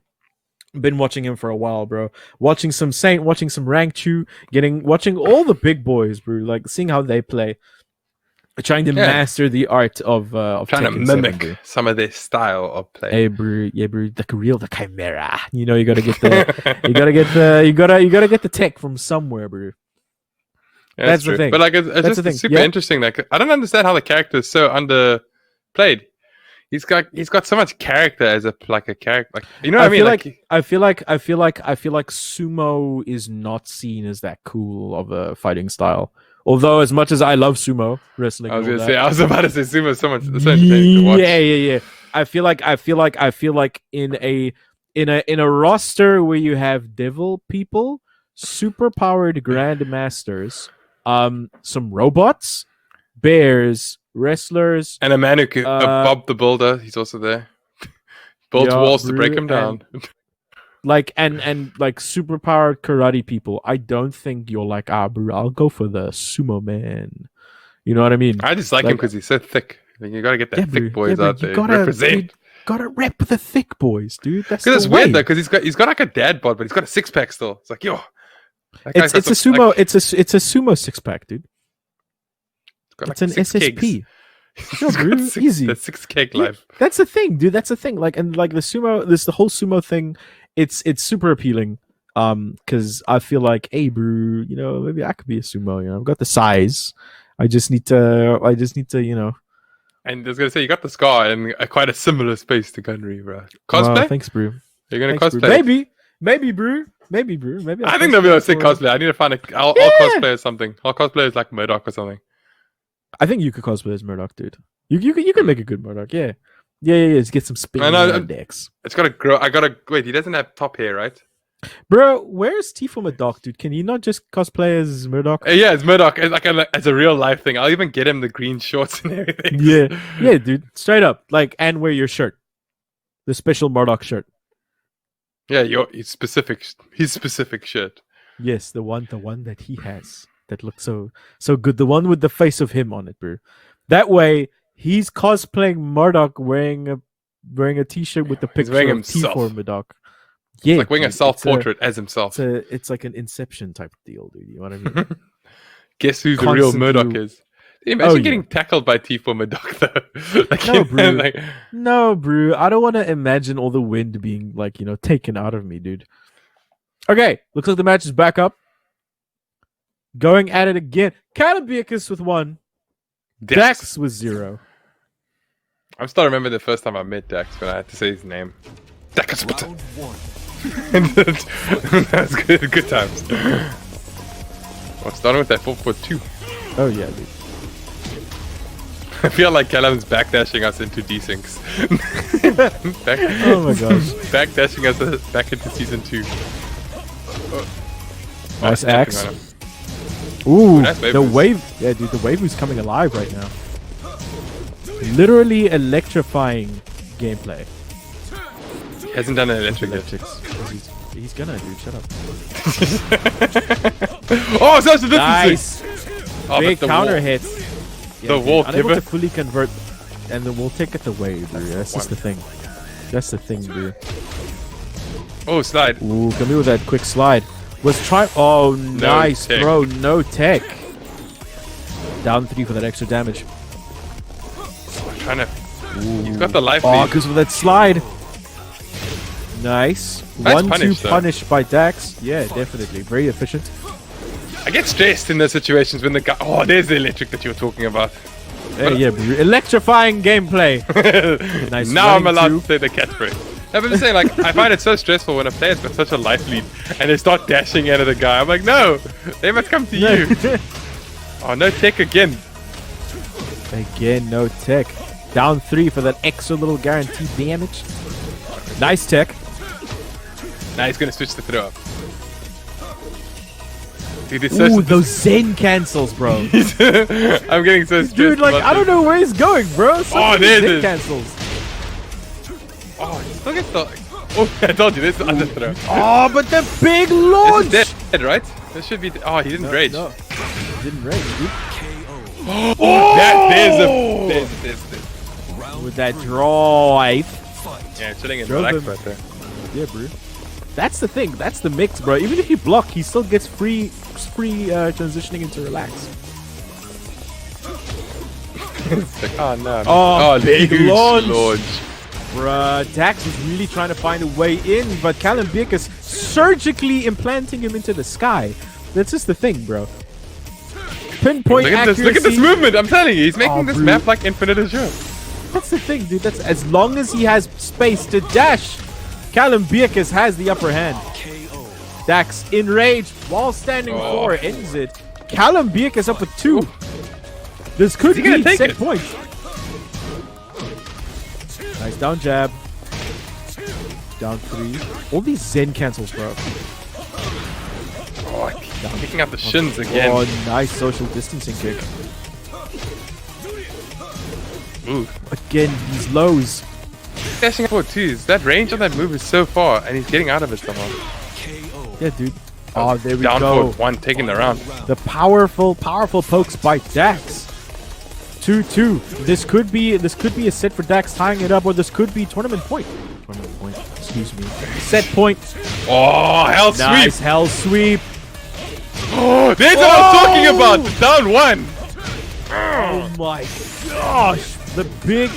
Been watching him for a while, bro. Watching some Saint, watching some Rank Chu, watching all the big boys, bro. Like seeing how they play, trying to master the art of trying Tekken to mimic 7, some of their style of play. Hey, bro, the chimera. You know, you gotta get you gotta get the tech from somewhere, bro. Yeah, that's the thing. But like, it's just super interesting. Like, I don't understand how the character is so underplayed. He's got so much character as a character. Like, you know what I mean? I feel like sumo is not seen as that cool of a fighting style. Although, as much as I love sumo wrestling, I was about to say sumo is so entertaining to watch. Yeah. I feel like in a roster where you have devil people, super powered grandmasters, some robots, bears, wrestlers, And a man who could, Uh, Bob the Builder, he's also there. Builds yeah, walls to break bro, him down. like and like super powered karate people. I don't think you're like, bro, I'll go for the sumo man. You know what I mean? I just like him Like- because he's so thick. I think you gotta get that Yeah, thick bro. boys Yeah, out bro. there. You gotta, Represent. dude, gotta rep the thick boys, dude. That's Because the it's way. weird though, because he's got like a dad bod, but he's got a six pack still. It's like, yo, that guy's It's got a some- sumo. like, It's a sumo six pack, dude. he's got It's like an 6 kegs. SSP. He's No, got bro, six- easy. The 6 keg Yeah, life. That's the thing, dude. That's the thing. Like, and like the sumo, the whole sumo thing. It's super appealing. Because I feel like, hey, bro, you know, maybe I could be a sumo. You know, I've got the size. I just need to, you know. And I was gonna say you got the scar in quite a similar space to Gunry, bro. Cosplay? Thanks, bro. You're gonna Thanks, cosplay? bro. Maybe, bro. Maybe, bro. Maybe. I think they'll be able to say cosplay. I need to find a. I'll Yeah. cosplay as something. I'll cosplay as like Murdoch or something. I think you could cosplay as Murdoch, dude. You can make a good Murdoch. Yeah. Just get some spinning decks. It's gotta grow. I gotta wait. He doesn't have top hair, right? Bro, where's T for Murdoch, dude? Can you not just cosplay as Murdoch? Yeah, it's Murdoch. It's like as a real life thing. I'll even get him the green shorts and everything. Yeah, dude. Straight up. Like, and wear your shirt. The special Murdoch shirt. Yeah, his specific shirt. Yes, the one that he has. That looks so good. The one with the face of him on it, bro. That way, he's cosplaying Murdoch wearing a t-shirt with the He's picture wearing of T himself. for Murdoch. Yeah, It's like wearing a dude, self-portrait as himself. It's like an Inception type deal, dude. You know what I mean? Guess who the real constantly- Murdoch is? Imagine Oh, yeah. getting tackled by T for Murdoch though. Like, No, bro. like, No, bro. I don't want to imagine all the wind being like, you know, taken out of me, dude. Okay, looks like the match is back up. Going at it again. Beukes with 1. Dax with 0. I'm still remember the first time I met Dax when I had to say his name. DaXpt. Round 1. That's good. Good times. Well, starting with that 4-4-2. Oh yeah, dude. I feel like Callum's backdashing us into desyncs. Oh my gosh. Backdashing us back into season 2. Nice Oh, axe. tapping on him. Ooh, nice wave the boost. wave. Yeah, dude, the wave is coming alive right now. Literally electrifying gameplay. He hasn't done an electric yet. Electrics. He's gonna, dude. Shut up. Oh, social distancing! Nice. Oh, Big but the counter wall- hit. The wall Unable pivot. to fully convert, and then we'll take it away, dude. That's just the thing. That's the thing, dude. Oh, slide. Ooh, come here with that quick slide. Was try. Oh, nice, tech. bro. No tech. Down 3 for that extra damage. I'm trying to. He's got the life Oh, lead. because with that slide. Nice. Nice 1-2 punish, though. punished by Dax. Yeah, definitely. Very efficient. I get stressed in those situations when the guy. Oh, there's the electric that you were talking about. Yeah, bro. Electrifying gameplay. Nice. Now I'm running allowed two. to say the catchphrase. No, but I'm saying, like, I find it so stressful when a player's got such a life lead and they start dashing at the guy. I'm like, no, they must come to you. Oh, no tech again. Again, no tech. Down 3 for that extra little guaranteed damage. Nice tech. Now he's gonna switch the throw up. Dude, it's so Ooh, those Zen cancels, bro. I'm getting so stressed. Dude, like, about I don't this. know where he's going, bro. Oh, there it Zen is. cancels. Oh, he still gets the. Oh, I told you, this is the under throw. Oh, but the big This launch. is dead, right? This should be. Oh, he didn't rage. No, didn't rage, dude. Oh, there's. With that drive. Yeah, chilling and Drove relaxed him. right there. Yeah, bro. That's the thing. That's the mix, bro. Even if you block, he still gets free transitioning into relax. It's like, oh no. Oh, big huge launch. Bruh, Dax is really trying to find a way in, but Beukes surgically implanting him into the sky. That's just the thing, bro. Pinpoint Look at this! accuracy. Look at this movement! I'm telling you, he's making Oh, this bro. map like Infinite Azure. That's the thing, dude. That's as long as he has space to dash, Beukes has the upper hand. Dax enraged while standing Oh. 4 ends it. Beukes up with 2. This could Is he gonna be take set it? points. Nice down jab. Down 3. All these Zen cancels, bro. Picking out the shins again. Oh, nice social distancing kick. Ooh. Again, these lows. Dashing forward twos. That range on that move is so far, and he's getting out of it somehow. Yeah, dude. Oh, there we Down go. forward one, taking the round. The powerful pokes by Dax. 2-2. This could be a set for Dax tying it up, or this could be tournament point. Tournament point. Excuse me. Set point. Oh, hell sweep! Nice hell sweep. Oh, there's what I'm talking about. The down one. Oh my gosh. The big,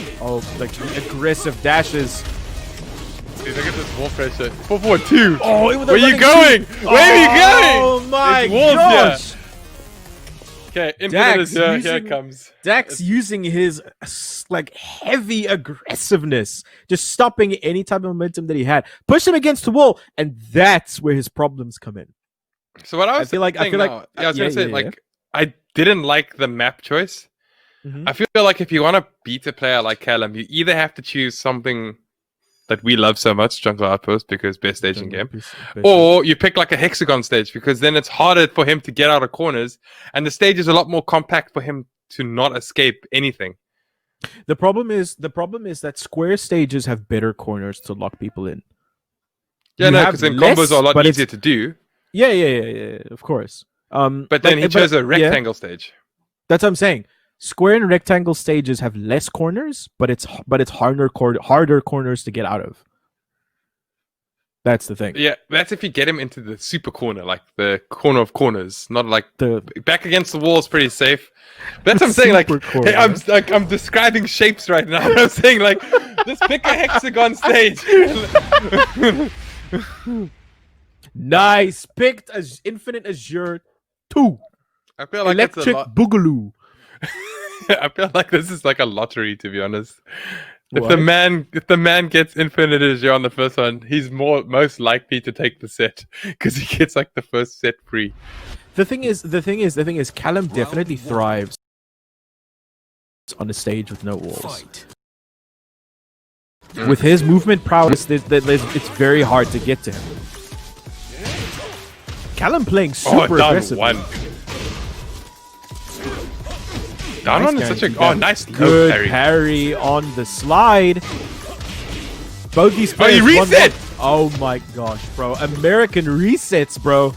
like the aggressive dashes. Dude, look at this wall pressure. 4-4-2. Oh, where you going? Where are you going? Oh my There's walls gosh. here. Okay, Infinite Dax is here. Here using- it comes. Dax using his like heavy aggressiveness, just stopping any type of momentum that he had, push him against the wall, and that's where his problems come in. So what I was I feel like- saying now, yeah, I was gonna say like I didn't like the map choice. Mhm. I feel like if you want to beat a player like Callym, you either have to choose something that we love so much, Jungle Outpost, because best stage in game, or you pick like a hexagon stage because then it's harder for him to get out of corners, and the stage is a lot more compact for him to not escape anything. The problem is that square stages have better corners to lock people in. Yeah, You no, have because then less, combos are a lot but easier to do. Yeah, of course. But then he chose a rectangle stage. That's what I'm saying. Square and rectangle stages have less corners, but it's harder corners to get out of. That's the thing. Yeah, that's if you get him into the super corner, like the corner of corners, not like The back against the wall is pretty safe. That's what I'm saying. Like, super corner. hey, I'm describing shapes right now. I'm saying like, let's pick a hexagon stage. Nice, picked as Infinite Azure 2. I feel like it's a Electric lot. Boogaloo. I feel like this is like a lottery, to be honest. If What? the man gets Infinite Azure on the first one, he's most likely to take the set because he gets like the first set free. The thing is, Callym definitely thrives on a stage with no walls. With his movement prowess, it's very hard to get to him. Callym playing super down aggressive. one. Down Nice one is such a guarantee. nice Good parry. parry on the slide. Both these Oh, players. he reset! Oh my gosh, bro! American resets, bro.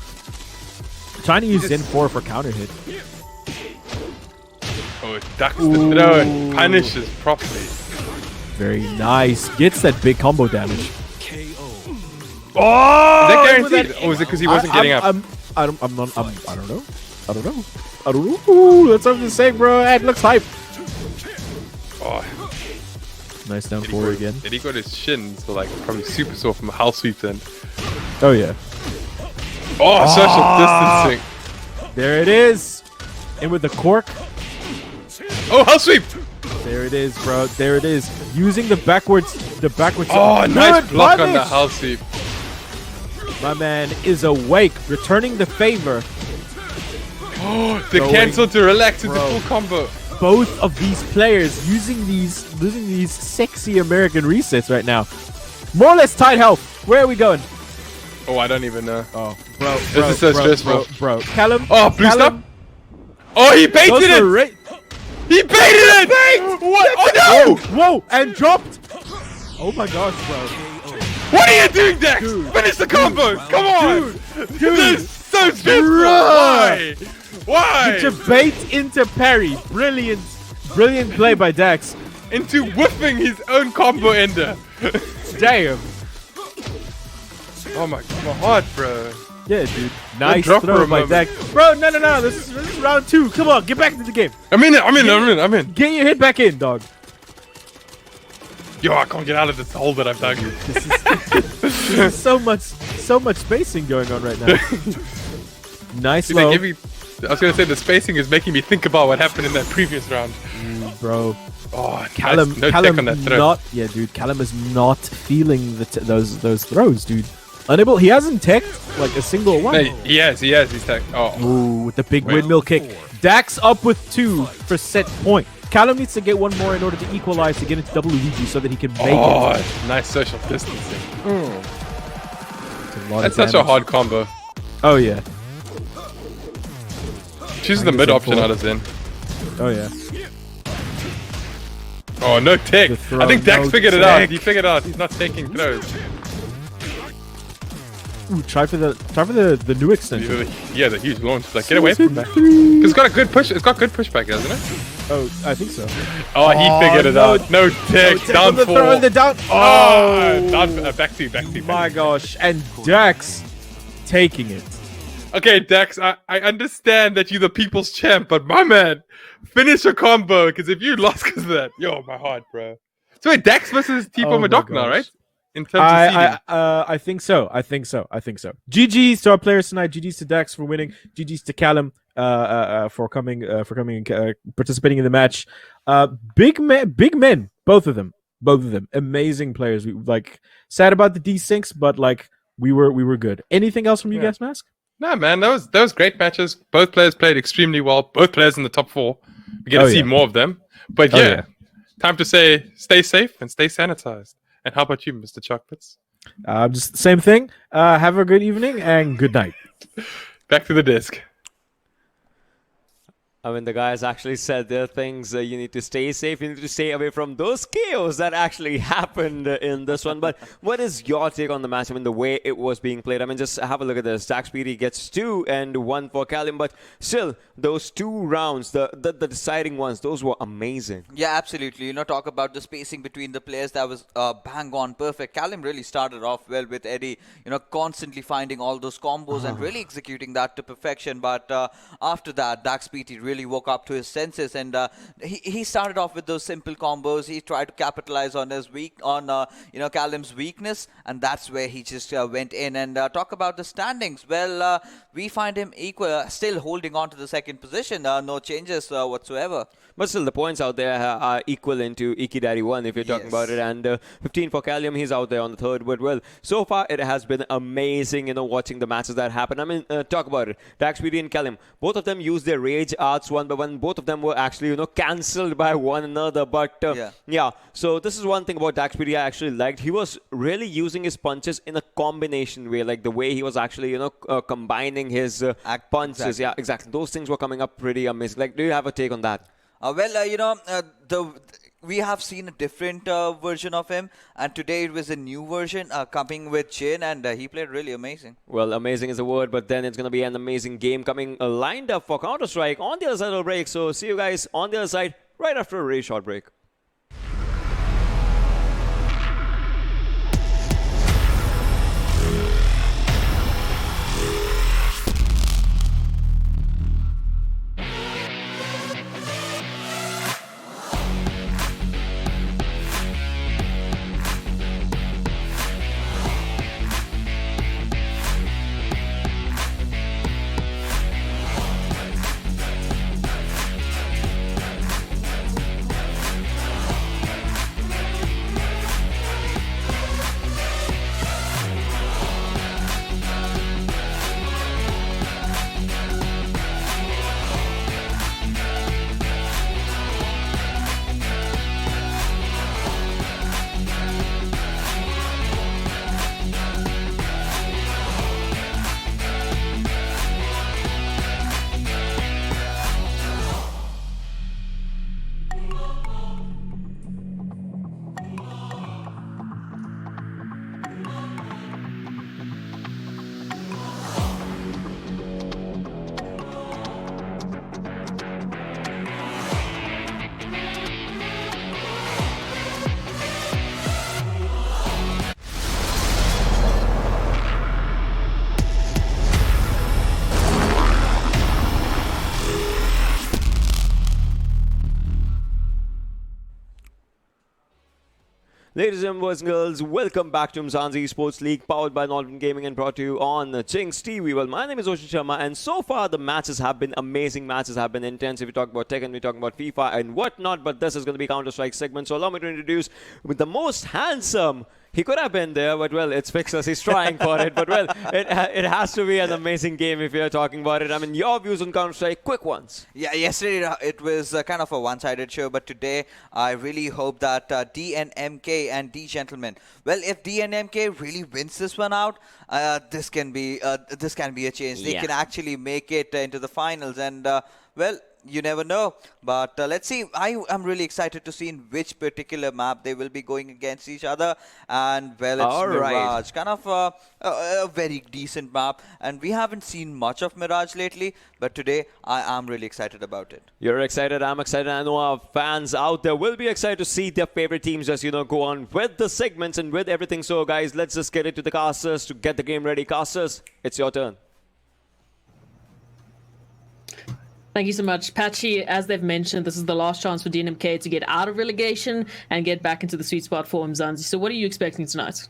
Trying to use Zen 4 for counter hit. Oh, it ducks the throw and punishes properly. Very nice. Gets that big combo damage. Oh, is that with guaranteed? Or is it because he wasn't getting up? I don't know. Ooh, that's what I'm saying, bro. It looks hype. Oh, Nice down Eddie forward got, again. Eddie got his shins, so like probably super sore from a house sweep then. Oh yeah. Oh, social distancing. There it is. And with the cork. Oh, house sweep. There it is, bro. There it is. Using the backwards. Oh, nice Good block on the punish. house sweep. My man is awake, returning the favor. Oh, the Going, cancel to relax into bro. full combo. Both of these players using these sexy American resets right now. More or less tight health. Where are we going? Oh, I don't even know. Oh, bro. This is so stressful. Bro. Callym. Oh, blue Callym stop. Oh, he goes baited for it. He baited it. What? Oh no! Whoa, and dropped. Oh my gosh, bro. What are you doing, Dex? Dude. Finish the combo. Come on. Dude. This is so stressful. Bruh. Why? Debate into parry. Brilliant play by Dax. Into whiffing his own combo ender. Damn. Oh my heart, bro. Yeah, dude. Nice drop for throw a by moment. Dax. Bro, no. This is round 2. Come on, get back into the game. I'm in. Get your hit back in, dog. Yo, I can't get out of this hole that I've dug. There's so much spacing going on right now. Nice Dude, they low, give me, I was gonna say the spacing is making me think about what happened in that previous round. bro. Oh, Callym, nice. No tech on that throw. Callym is not feeling those throws, dude. Unable. He hasn't teched like a single one. No, he has. He's tech. Oh, Ooh, with the big windmill kick. Dax up with 2 for set point. Callym needs to get one more in order to equalize to get into double Luigi so that he can make it. Nice social distancing. It's a lot That's of such a damage. hard combo. Oh yeah. chooses the mid option out of Zen. Oh yeah. Oh, no tech. The throw, I think Dax no figured it out. tech. He figured it out. He's not taking throws. Ooh, try for the new extension. Yeah, the huge launch. Like, get away from that. 'Cause it's got a good push. It's got good pushback, doesn't it? Oh, I think so. Oh, he figured it no- out. No tech. Down the throw and the four. down. Oh, back to you. My gosh, and Dax taking it. Okay, Dax, I understand that you're the people's champ, but my man, finish a combo, because if you lost because of that, yo, my heart, bro. So wait, Dax versus Tipo Oh my Madoc now, gosh. right? In terms of seeding. I think so. I think so. GG's to our players tonight. GG's to Dax for winning. GG's to Callym for coming and participating in the match. Big men, both of them. Amazing players. We like sad about the desyncs, but like we were good. Anything else from you guys, Mask? Nah, man, that was great matches. Both players played extremely well. Both players in the top 4. We get to see more of them. But yeah, time to say stay safe and stay sanitized. And how about you, Mr. Chocolates? Just same thing. Have a good evening and good night. Back to the desk. I mean, the guys actually said there are things you need to stay safe, you need to stay away from those chaos that actually happened in this one. But what is your take on the match? I mean, the way it was being played. I mean, just have a look at this. DaXpt gets 2 and 1 for Callym, but still, those 2 rounds, the deciding ones, those were amazing. Yeah, absolutely. You know, talk about the spacing between the players. That was bang on perfect. Callym really started off well with Eddie, you know, constantly finding all those combos and really executing that to perfection. But after that, DaXpt really woke up to his senses, and he started off with those simple combos. He tried to capitalize on his Callym's weakness, and that's where he just went in. And talk about the standings. Well, we find him equal, still holding on to the second position. No changes whatsoever. But still, the points out there are equivalent to Ikidari 1 if you're talking about it. And 15 for Callym, he's out there on the third. But well, so far it has been amazing, you know, watching the matches that happen. I mean, talk about it. DaXpt and Callym, both of them used their rage arts one by one. Both of them were actually, you know, cancelled by one another. But yeah, so this is one thing about DaXpt I actually liked. He was really using his punches in a combination way, like the way he was actually, you know, combining his punches. Exactly. Yeah, exactly. Those things were coming up pretty amazing. Like, do you have a take on that? We have seen a different version of him, and today it was a new version coming with Chin, and he played really amazing. Well, amazing is a word, but then it's going to be an amazing game coming lined up for Counter-Strike on the other side of the break. So see you guys on the other side right after a really short break. Ladies and boys and girls, welcome back to Umzansi Esports League, powered by Nodwin Gaming and brought to you on Ching's TV. Well, my name is Oshin Sharma, and so far the matches have been amazing. Matches have been intense. If we talk about Tekken, we talk about FIFA and whatnot, but this is going to be Counter-Strike segment. So allow me to introduce with the most handsome He could have been there, but well, it's Fixers. He's trying for it. But well, it has to be an amazing game if you're talking about it. I mean, your views on Counter-Strike, quick ones. Yeah, yesterday it was kind of a one-sided show, but today I really hope that DNMK and Djentlemen. Well, if DNMK really wins this one out, this can be a change. They can actually make it into the finals, and well, you never know. But let's see. I'm really excited to see in which particular map they will be going against each other. And well, it's Mirage, kind of a very decent map. And we haven't seen much of Mirage lately, but today I am really excited about it. You're excited. I'm excited. I know our fans out there will be excited to see their favorite teams just, go on with the segments and with everything. So, guys, let's just get into the casters to get the game ready. Casters, it's your turn. Thank you so much. Patchy, as they've mentioned, this is the last chance for DNMK to get out of relegation and get back into the sweet spot for Umzansi. So what are you expecting tonight?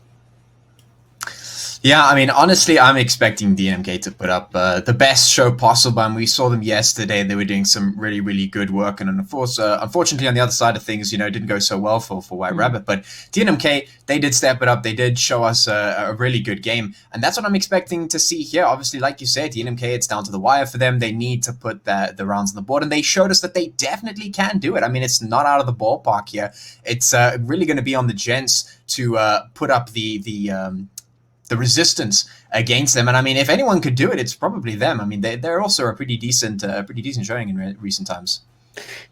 Yeah, I mean, honestly, I'm expecting DNMK to put up the best show possible. And we saw them yesterday. They were doing some really, really good work. And of course, unfortunately, on the other side of things, it didn't go so well for White Rabbit. But DNMK, they did step it up. They did show us a really good game. And that's what I'm expecting to see here. Obviously, like you said, DNMK, it's down to the wire for them. They need to put the rounds on the board. And they showed us that they definitely can do it. I mean, it's not out of the ballpark here. It's really going to be on the gents to put up the resistance against them. And I mean, if anyone could do it, it's probably them. I mean, they're also a pretty decent showing in recent times.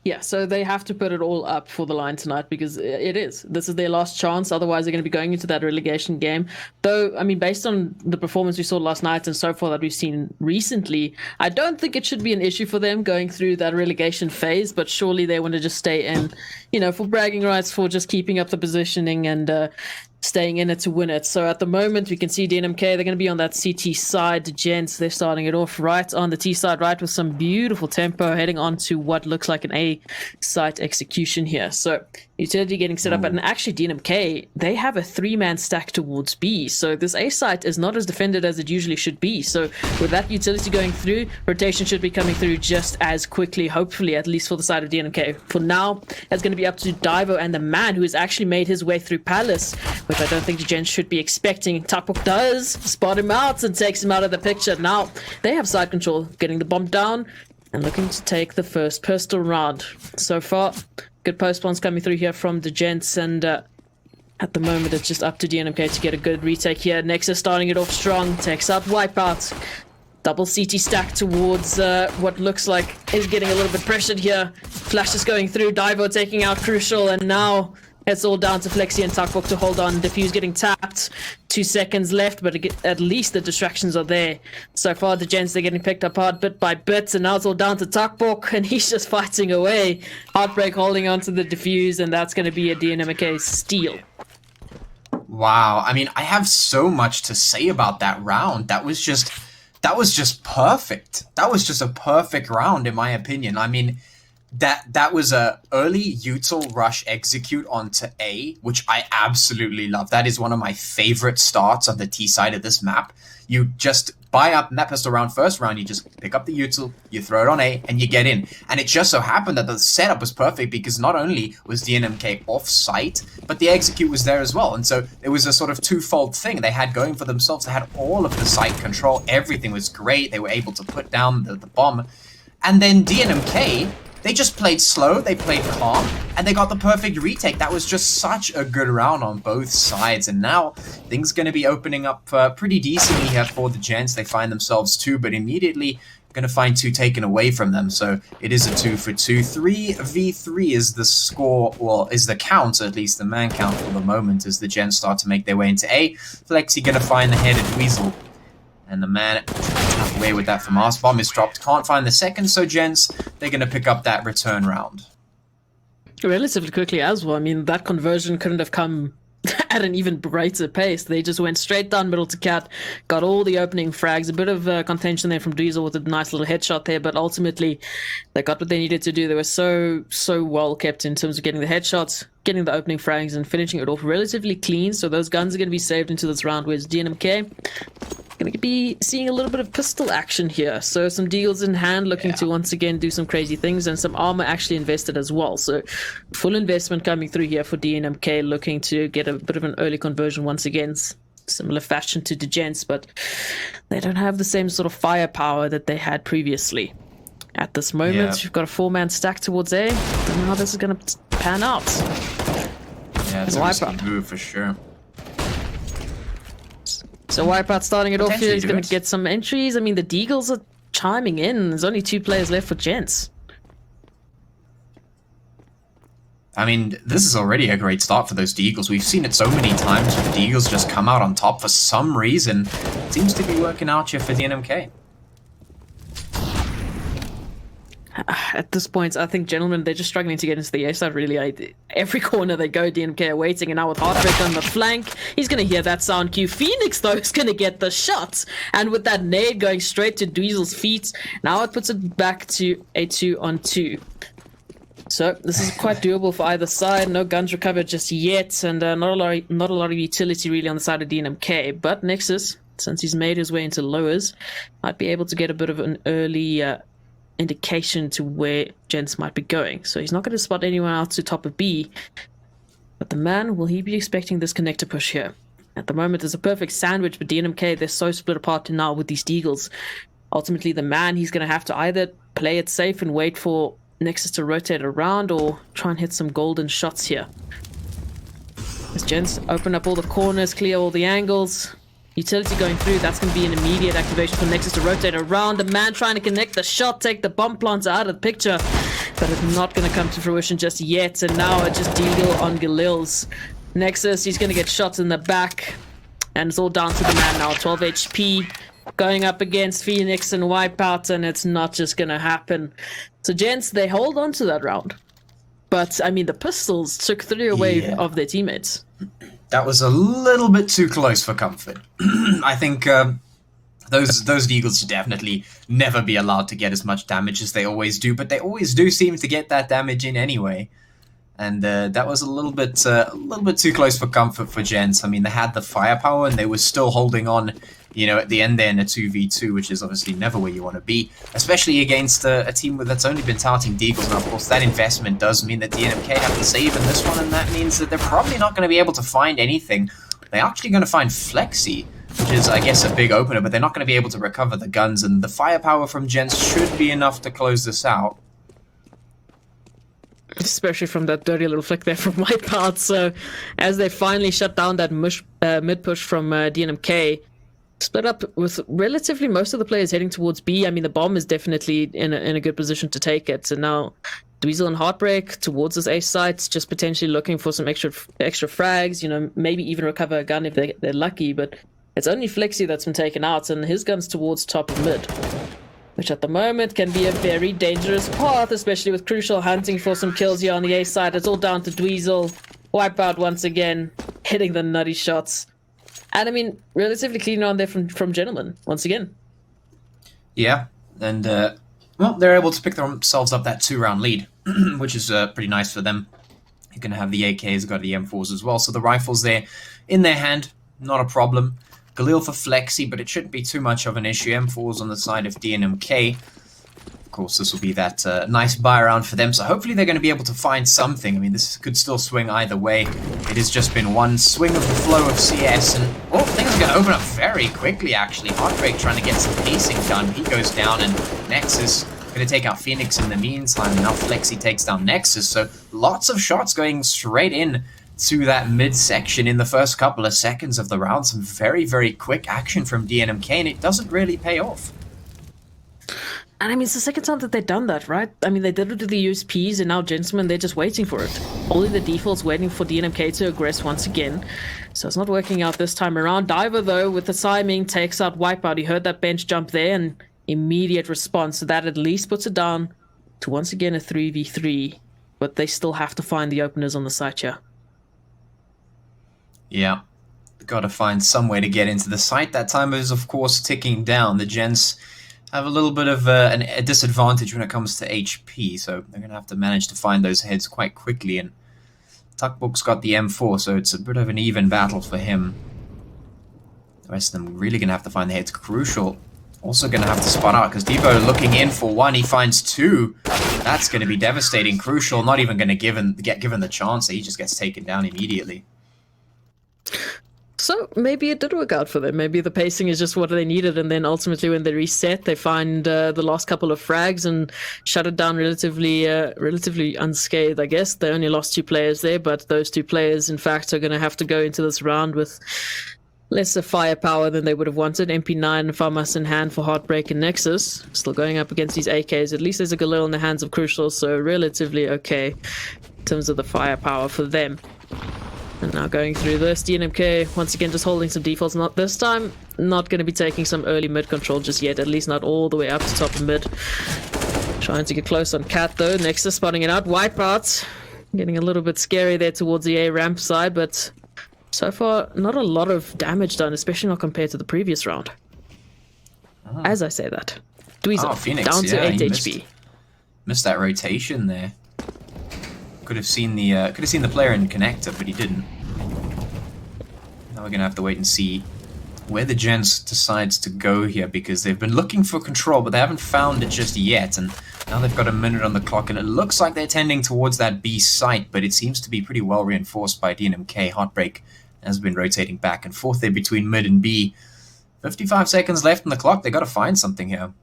Yeah, so they have to put it all up for the line tonight because this is their last chance. Otherwise, they're going to be going into that relegation game. Though, I mean, based on the performance we saw last night and so far that we've seen recently, I don't think it should be an issue for them going through that relegation phase. But surely they want to just stay in, for bragging rights, for just keeping up the positioning and staying in it to win it. So at the moment, we can see DNMK, they're going to be on that CT side. The Gents, they're starting it off right on the T side, right, with some beautiful tempo, heading on to what looks like an A site execution here. So utility getting set up, and actually DNMK, they have a 3-man stack towards B. So this A site is not as defended as it usually should be. So with that utility going through, rotation should be coming through just as quickly, hopefully, at least for the side of DNMK. For now, it's going to be up to Divo and the man who has actually made his way through Palace, which I don't think the Gents should be expecting. Tapok does spot him out and takes him out of the picture. Now they have side control, getting the bomb down and looking to take the first pistol round. So far, good post spawns coming through here from the Gents, and at the moment it's just up to DNMK to get a good retake here. Nexus starting it off strong, takes out Wipeout. Double CT stack towards what looks like is getting a little bit pressured here. Flash is going through, Divo taking out Crucial, and now it's all down to Flexi and Takbok to hold on. Diffuse getting tapped. 2 seconds left, but at least the distractions are there. So far, the Gents, they're getting picked apart bit by bit, and now it's all down to Takbok, and he's just fighting away. Heartbreak holding on to the Diffuse, and that's going to be a DNMK steal. Wow. I mean, I have so much to say about that round. That was just perfect. That was just a perfect round, in my opinion. I mean, that was a early util rush execute onto A, which I absolutely love. That is one of my favorite starts on the T side of this map. You just buy up that pistol round, first round, you just pick up the util, you throw it on A, and you get in. And it just so happened that the setup was perfect because not only was DNMK off-site, but the execute was there as well. And so it was a sort of twofold thing they had going for themselves. They had all of the site control, everything was great, they were able to put down the bomb. And then DNMK, they just played slow, they played calm, and they got the perfect retake. That was just such a good round on both sides. And now things are going to be opening up pretty decently here for the Gents. They find themselves 2, but immediately going to find 2 taken away from them. So it is a 2 for 2. 3v3 is the score, well, is the count, at least the man count for the moment, as the Gents start to make their way into A. Flexi going to find the headed Weasel. And the man away with that from us. Bomb is dropped. Can't find the second. So, Gents, they're going to pick up that return round. Relatively quickly as well. I mean, that conversion couldn't have come at an even greater pace. They just went straight down middle to Cat, got all the opening frags. A bit of contention there from Diesel with a nice little headshot there, but ultimately they got what they needed to do. They were so well kept in terms of getting the headshots, getting the opening frags, and finishing it off relatively clean. So those guns are going to be saved into this round, whereas DNMK, Going to be seeing a little bit of pistol action here. So some deals in hand, looking to once again do some crazy things, and some armor actually invested as well. So full investment coming through here for DNMK, looking to get a bit of an early conversion once again. Similar fashion to Djents, but they don't have the same sort of firepower that they had previously. At this moment, you've got a 4-man stack towards A. Don't know how this is going to pan out. Yeah, it's a risky move for sure. So Wipeout starting it off here. He's going Beukes. to get some entries. I mean, the Deagles are chiming in. There's only 2 players left for Gents. I mean, this is already a great start for those Deagles. We've seen it so many times where the Deagles just come out on top for some reason. It seems to be working out here for DNMK. At this point, I think Djentlemen, they're just struggling to get into the A side, really. Every corner they go, DNMK are waiting, and now with Heartbreak on the flank, he's going to hear that sound cue. Phoenix, though, is going to get the shot, and with that nade going straight to Dweezil's feet, now it puts it back to a 2-on-2. So this is quite doable for either side. No guns recovered just yet, and not a lot of utility really on the side of DNMK. But Nexus, since he's made his way into lowers, might be able to get a bit of an early indication to where Gents might be going. So he's not going to spot anyone else to top of B. But the man, will he be expecting this connector push here? At the moment, there's a perfect sandwich, but DNMK, they're so split apart now with these Deagles. Ultimately, the man, he's going to have to either play it safe and wait for Nexus to rotate around, or try and hit some golden shots here. As Gents open up all the corners, clear all the angles. Utility going through, that's going to be an immediate activation for Nexus to rotate around. The man trying to connect the shot, take the bomb planter out of the picture, but it's not going to come to fruition just yet. And now it's just Deagle on Galil's. Nexus, he's going to get shots in the back, and it's all down to the man now. 12 HP, going up against Phoenix and Wipeout, and it's not just going to happen. So Gents, they hold on to that round. But, I mean, the Pistols took 3 away of their teammates. That was a little bit too close for comfort. I think those Eagles should definitely never be allowed to get as much damage as they always do, but they always do seem to get that damage in anyway. And that was a little bit too close for comfort for Gents. I mean, they had the firepower and they were still holding on, you know, at the end there in a 2v2, which is obviously never where you want to be, especially against a team that's only been touting Deagles. Now, of course, that investment does mean that DNMK have to save in this one, and that means that they're probably not going to be able to find anything. They're actually going to find Flexi, which is, I guess, a big opener, but they're not going to be able to recover the guns, and the firepower from Gents should be enough to close this out. Especially from that dirty little flick there from Wipeout. So as they finally shut down that mid push from DNMK, split up with relatively most of the players heading towards B. I mean, the bomb is definitely in a good position to take it. So now Dweezil and Heartbreak towards this A site, just potentially looking for some extra frags, you know, maybe even recover a gun if they're lucky. But it's only Flexi that's been taken out, and his gun's towards top of mid, which at the moment can be a very dangerous path, especially with Crucial hunting for some kills here on the A side. It's all down to Dweezil. Wipeout once again, hitting the nutty shots. And I mean, relatively clean on there from Djentlemen, once again. Yeah, and well, they're able to pick themselves up that 2-round lead, which is pretty nice for them. You're going to have the AKs, got the M4s as well, so the rifles there in their hand, not a problem. Galil for Flexi, but it shouldn't be too much of an issue. M4s on the side of DNMK. Of course, this will be that nice buy around for them, so hopefully they're going to be able to find something. I mean, this could still swing either way. It has just been one swing of the flow of CS, and oh, things are going to open up very quickly, actually. Heartbreak trying to get some pacing done. He goes down, and Nexus going to take out Phoenix in the meantime. Now Flexi takes down Nexus, so lots of shots going straight in to that midsection in the first couple of seconds of the round. Some very, very quick action from DNMK, and it doesn't really pay off. And I mean, it's the second time that they've done that, right? I mean, they did it to the USPs, and now Djentlemen, they're just waiting for it. Only the default's waiting for DNMK to aggress once again. So it's not working out this time around. Diver, though, with the timing, takes out Wipeout. He heard that bench jump there, and immediate response. So that at least puts it down to once again a 3v3. But they still have to find the openers on the site here. Yeah, got to find some way to get into the site. That timer is, of course, ticking down. The Gents have a little bit of a disadvantage when it comes to HP, so they're going to have to manage to find those heads quite quickly. And Tuckbook's got the M4, so it's a bit of an even battle for him. The rest of them really going to have to find the hits. Crucial. Also going to have to spot out because Devo looking in for one. He finds two. That's going to be devastating. Crucial not even going to get given the chance. He just gets taken down immediately. So maybe it did work out for them. Maybe the pacing is just what they needed, and then ultimately when they reset, they find the last couple of frags and shut it down relatively unscathed, I guess. They only lost 2 players there, but those 2 players, in fact, are going to have to go into this round with lesser firepower than they would have wanted. MP9 and Famas in hand for Heartbreak and Nexus. Still going up against these AKs. At least there's a Galil in the hands of Crucial, so relatively okay in terms of the firepower for them. And now going through this, DNMK once again just holding some defaults. Not this time, not going to be taking some early mid control just yet, at least not all the way up to top of mid. Trying to get close on Cat though, Nexus spotting it out, Wipeout. Getting a little bit scary there towards the A ramp side, but so far not a lot of damage done, especially not compared to the previous round. As I say that. Dweezil, Phoenix, down to 8 he HP. Missed that rotation there. Could have seen the player in connector, but he didn't. Now we're gonna have to wait and see where the Gents decides to go here, because they've been looking for control, but they haven't found it just yet. And now they've got a minute on the clock, and it looks like they're tending towards that B site, but it seems to be pretty well reinforced by DNMK. Heartbreak has been rotating back and forth there between mid and B. 55 seconds left on the clock. They got to find something here.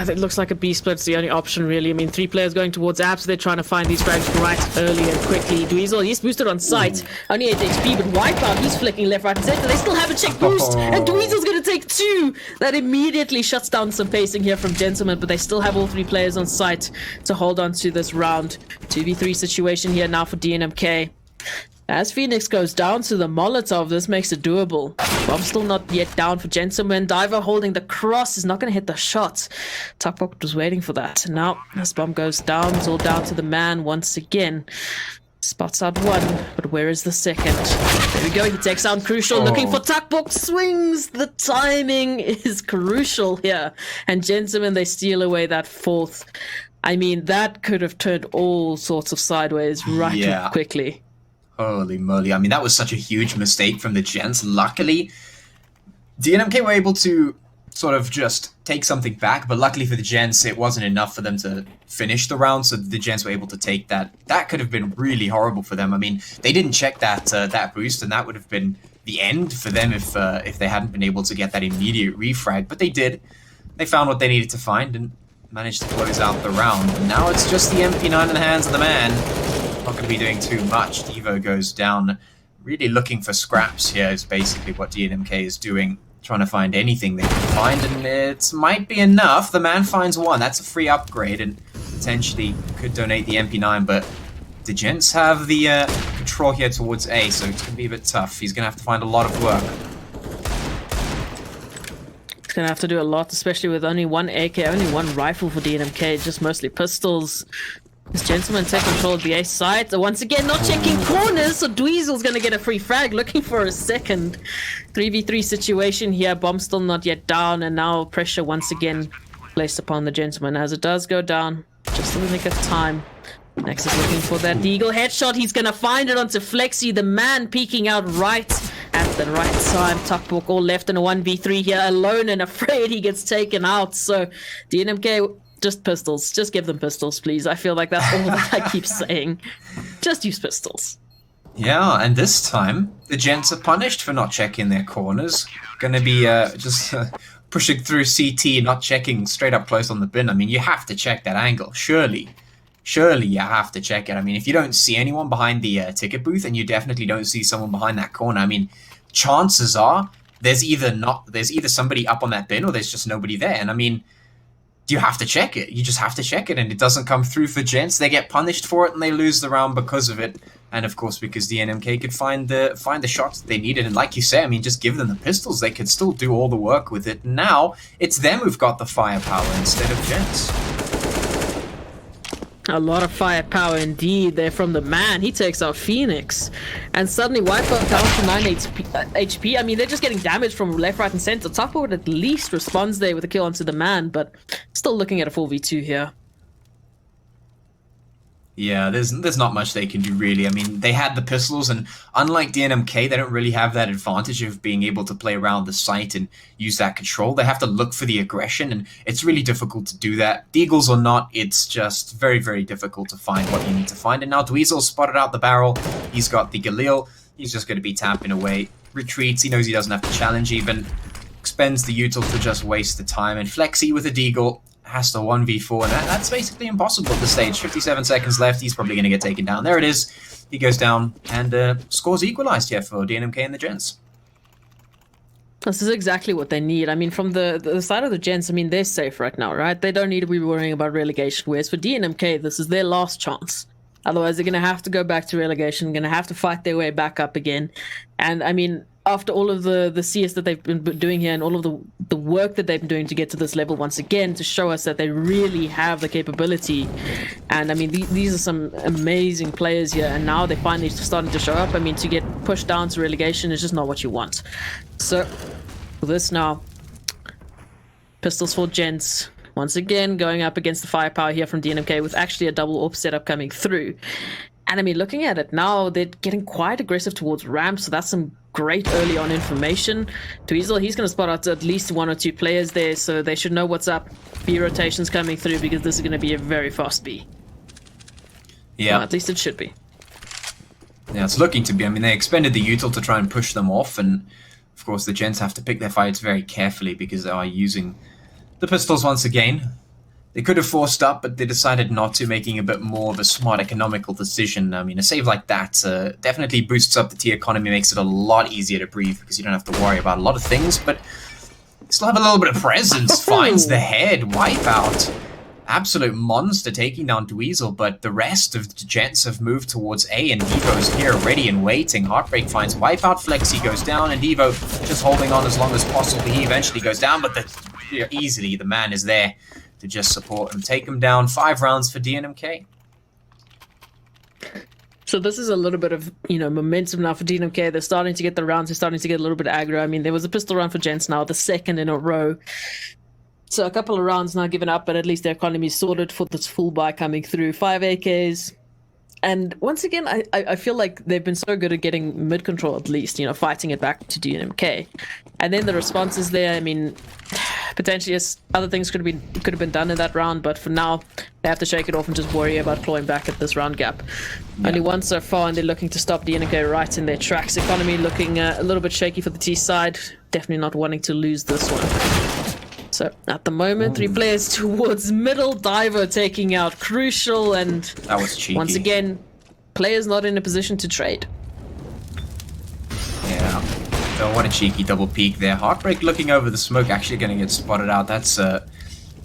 It looks like a B split's the only option, really. I mean, 3 players going towards apps. They're trying to find these frags right early and quickly. Dweezil, he's boosted on sight. Only 8 HP, but Wipeout, he's flicking left, right, and center. They still have a check boost, and Dweezil's going to take 2. That immediately shuts down some pacing here from Djentlemen, but they still have all 3 players on sight to hold on to this round. 2v3 situation here now for DNMK. As Phoenix goes down to the Molotov, this makes it doable. Bomb's still not yet down for Djentlemen. Diver holding the cross is not going to hit the shot. Tuckbox was waiting for that. Now, this bomb goes down. It's all down to the man once again. Spots out 1, but where is the second? There we go. He takes out Crucial, looking for Tuckbox. Swings. The timing is crucial here. And Djentlemen, they steal away that 4th. I mean, that could have turned all sorts of sideways quickly. Holy moly. I mean, that was such a huge mistake from the Gents. Luckily, DNMK were able to sort of just take something back, but luckily for the Gents, it wasn't enough for them to finish the round, so the Gents were able to take that. That could have been really horrible for them. I mean, they didn't check that boost, and that would have been the end for them if they hadn't been able to get that immediate refrag, but they did. They found what they needed to find and managed to close out the round. And now it's just the MP9 in the hands of the man. Not going to be doing too much. Devo goes down. Really looking for scraps here is basically what DNMK is doing. Trying to find anything they can find, and it might be enough. The man finds 1. That's a free upgrade and potentially could donate the MP9, but the Gents have the control here towards A, so it's going to be a bit tough. He's going to have to find a lot of work. He's going to have to do a lot, especially with only 1 AK, only 1 rifle for DNMK, just mostly pistols. This Djentlemen take control of the A site. Once again, not checking corners, so Dweezil's going to get a free frag, looking for a second. 3v3 situation here. Bomb still not yet down, and now pressure once again placed upon the Djentlemen as it does go down. Just in the nick of time. Next is looking for that Deagle headshot. He's going to find it onto Flexi, the man peeking out right at the right time. Tuckbook all left in a 1v3 here, alone and afraid he gets taken out. So DNMK... just pistols. Just give them pistols, please. I feel like that's all that I keep saying. Just use pistols. Yeah, and this time, the Gents are punished for not checking their corners. Gonna be just pushing through CT, not checking straight up close on the bin. I mean, you have to check that angle. Surely you have to check it. I mean, if you don't see anyone behind the ticket booth, and you definitely don't see someone behind that corner, I mean, chances are there's either somebody up on that bin or there's just nobody there. And I mean, you have to check it. You just have to check it, and it doesn't come through for Gents. They get punished for it, and they lose the round because of it. And of course, because the DNMK could find the shots that they needed. And like you say, I mean, just give them the pistols. They could still do all the work with it. Now it's them who've got the firepower instead of Gents. A lot of firepower indeed there from the man. He takes out Phoenix. And suddenly Wipeout down to 9 HP. I mean, they're just getting damage from left, right, and center. Topwood at least responds there with a kill onto the man, but still looking at a 4v2 here. Yeah, there's not much they can do really. I mean, they had the pistols, and unlike DNMK, they don't really have that advantage of being able to play around the site and use that control. They have to look for the aggression, and it's really difficult to do that. Deagles or not, it's just very, very difficult to find what you need to find. And now Dweezil spotted out the barrel. He's got the Galil. He's just going to be tapping away. Retreats. He knows he doesn't have to challenge even. Expends the util to just waste the time. And Flexi with a Deagle has to 1v4, and that's basically impossible at this stage. 57 seconds left, he's probably going to get taken down. There it is. He goes down, and scores equalized here for DNMK and the Gents. This is exactly what they need. I mean, from the side of the Gents, I mean, they're safe right now, right? They don't need to be worrying about relegation, whereas for DNMK, this is their last chance. Otherwise, they're going to have to go back to relegation, going to have to fight their way back up again. And, I mean, after all of the CS that they've been doing here and all of the work that they've been doing to get to this level once again, to show us that they really have the capability. And I mean, these are some amazing players here, and now they're finally starting to show up. I mean, to get pushed down to relegation is just not what you want. So for this now, pistols for Gents. Once again, going up against the firepower here from DNMK with actually a double AWP setup coming through. And I mean, looking at it now, they're getting quite aggressive towards ramp, so that's some great early on information. Dweezil, he's going to spot out at least 1 or 2 players there, so they should know what's up. B rotations coming through, because this is going to be a very fast B. Yeah. Well, at least it should be. Yeah, it's looking to be. I mean, they expended the util to try and push them off, and of course the Gents have to pick their fights very carefully because they are using the pistols once again. They could have forced up, but they decided not to, making a bit more of a smart economical decision. I mean, a save like that definitely boosts up the T economy, makes it a lot easier to breathe because you don't have to worry about a lot of things, but still have a little bit of presence. Finds the head, wipeout. Absolute monster taking down Dweezil, but the rest of the Gents have moved towards A, and Devo's here ready and waiting. Heartbreak finds wipeout, Flexi goes down, and Devo just holding on as long as possible. He eventually goes down, but easily the man is there to just support and take him down. 5 rounds for DNMK. So this is a little bit of, momentum now for DNMK. They're starting to get the rounds. They're starting to get a little bit aggro. I mean, there was a pistol round for Gents now, the second in a row. So a couple of rounds now given up, but at least their economy is sorted for this full buy coming through. 5 AKs. And once again, I feel like they've been so good at getting mid-control at least, fighting it back to DNMK. And then the response is there. I mean, potentially yes, other things could have been done in that round, but for now, they have to shake it off and just worry about clawing back at this round gap. Yeah. Only one so far, and they're looking to stop DNMK right in their tracks. Economy looking a little bit shaky for the T side. Definitely not wanting to lose this one. So at the moment, 3 players towards middle. Diver taking out Crucial, and that was cheeky. Once again, players not in a position to trade. Yeah. Oh, what a cheeky double peek there. Heartbreak looking over the smoke, actually going to get spotted out. That's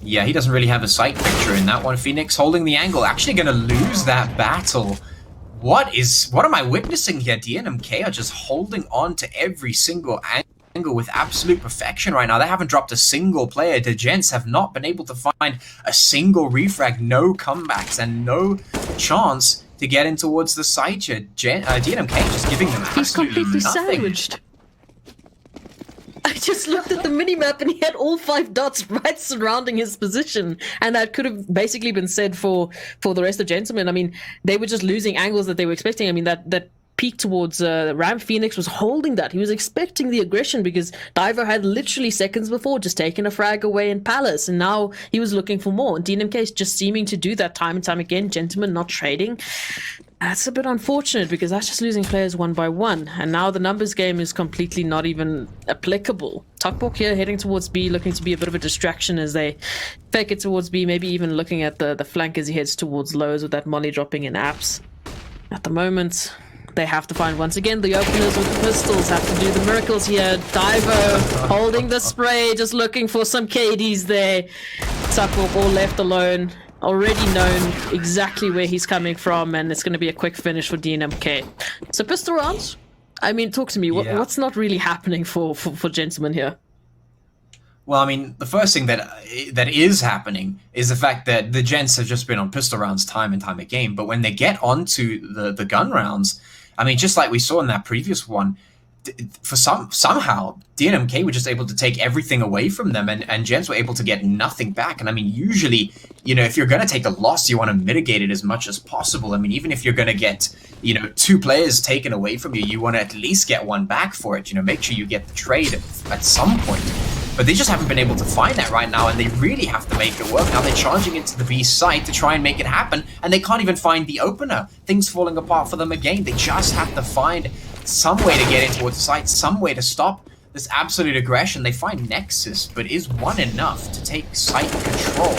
yeah, he doesn't really have a sight picture in that one. Phoenix holding the angle, actually going to lose that battle. What am I witnessing here? DNMK are just holding on to every single angle with absolute perfection right now. They haven't dropped a single player. The Gents have not been able to find a single refrag, no comebacks, and no chance to get in towards the side here. DNMK just giving them absolutely completely nothing. Sandwiched. I just looked at the minimap and he had all 5 dots right surrounding his position, and that could have basically been said for the rest of Djentlemen. I mean, they were just losing angles that they were expecting. I mean, that peek towards Ram Phoenix was holding that. He was expecting the aggression because Diver had literally seconds before just taken a frag away in Palace, and now he was looking for more. And DNMK is just seeming to do that time and time again. Djentlemen not trading. That's a bit unfortunate because that's just losing players one by one. And now the numbers game is completely not even applicable. Tuckbok here heading towards B, looking to be a bit of a distraction as they fake it towards B, maybe even looking at the flank as he heads towards lows with that molly dropping in apps. At the moment, they have to find once again the openers with the pistols, have to do the miracles here. Divo holding the spray, just looking for some KDs there. Tuckbok all left alone. Already known exactly where he's coming from, and it's going to be a quick finish for DNMK. So pistol rounds? I mean, talk to me. What's not really happening for Djentlemen here? Well, I mean, the first thing that is happening is the fact that the Gents have just been on pistol rounds time and time again. But when they get onto the gun rounds, I mean, just like we saw in that previous one, somehow DNMK were just able to take everything away from them, and Gents were able to get nothing back. And I mean, usually, you know, if you're going to take a loss, you want to mitigate it as much as possible. I mean, even if you're going to get, you know, 2 players taken away from you, you want to at least get 1 back for it. You know, make sure you get the trade at some point. But they just haven't been able to find that right now, and they really have to make it work. Now they're charging into the B site to try and make it happen, and they can't even find the opener. Things falling apart for them again. They just have to find some way to get in towards the site, some way to stop this absolute aggression. They find Nexus, but is 1 enough to take site control?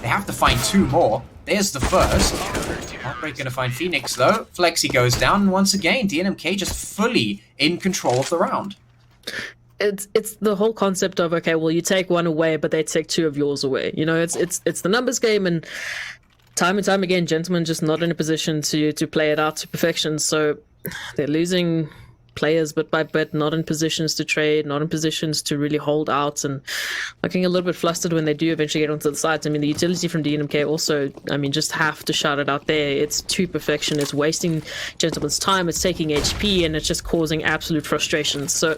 They have to find 2 more. There's the first. Heartbreak gonna find Phoenix though. Flexi goes down, and once again, DNMK just fully in control of the round. It's the whole concept of, okay, well, you take 1 away, but they take 2 of yours away. You know, it's the numbers game, and time again, Djentlemen just not in a position to play it out to perfection. So they're losing players bit by bit, not in positions to trade, not in positions to really hold out, and looking a little bit flustered when they do eventually get onto the sides. I mean, the utility from DNMK also, I mean, just have to shout it out there. It's to perfection. It's wasting Djentlemen's time. It's taking HP, and it's just causing absolute frustration. So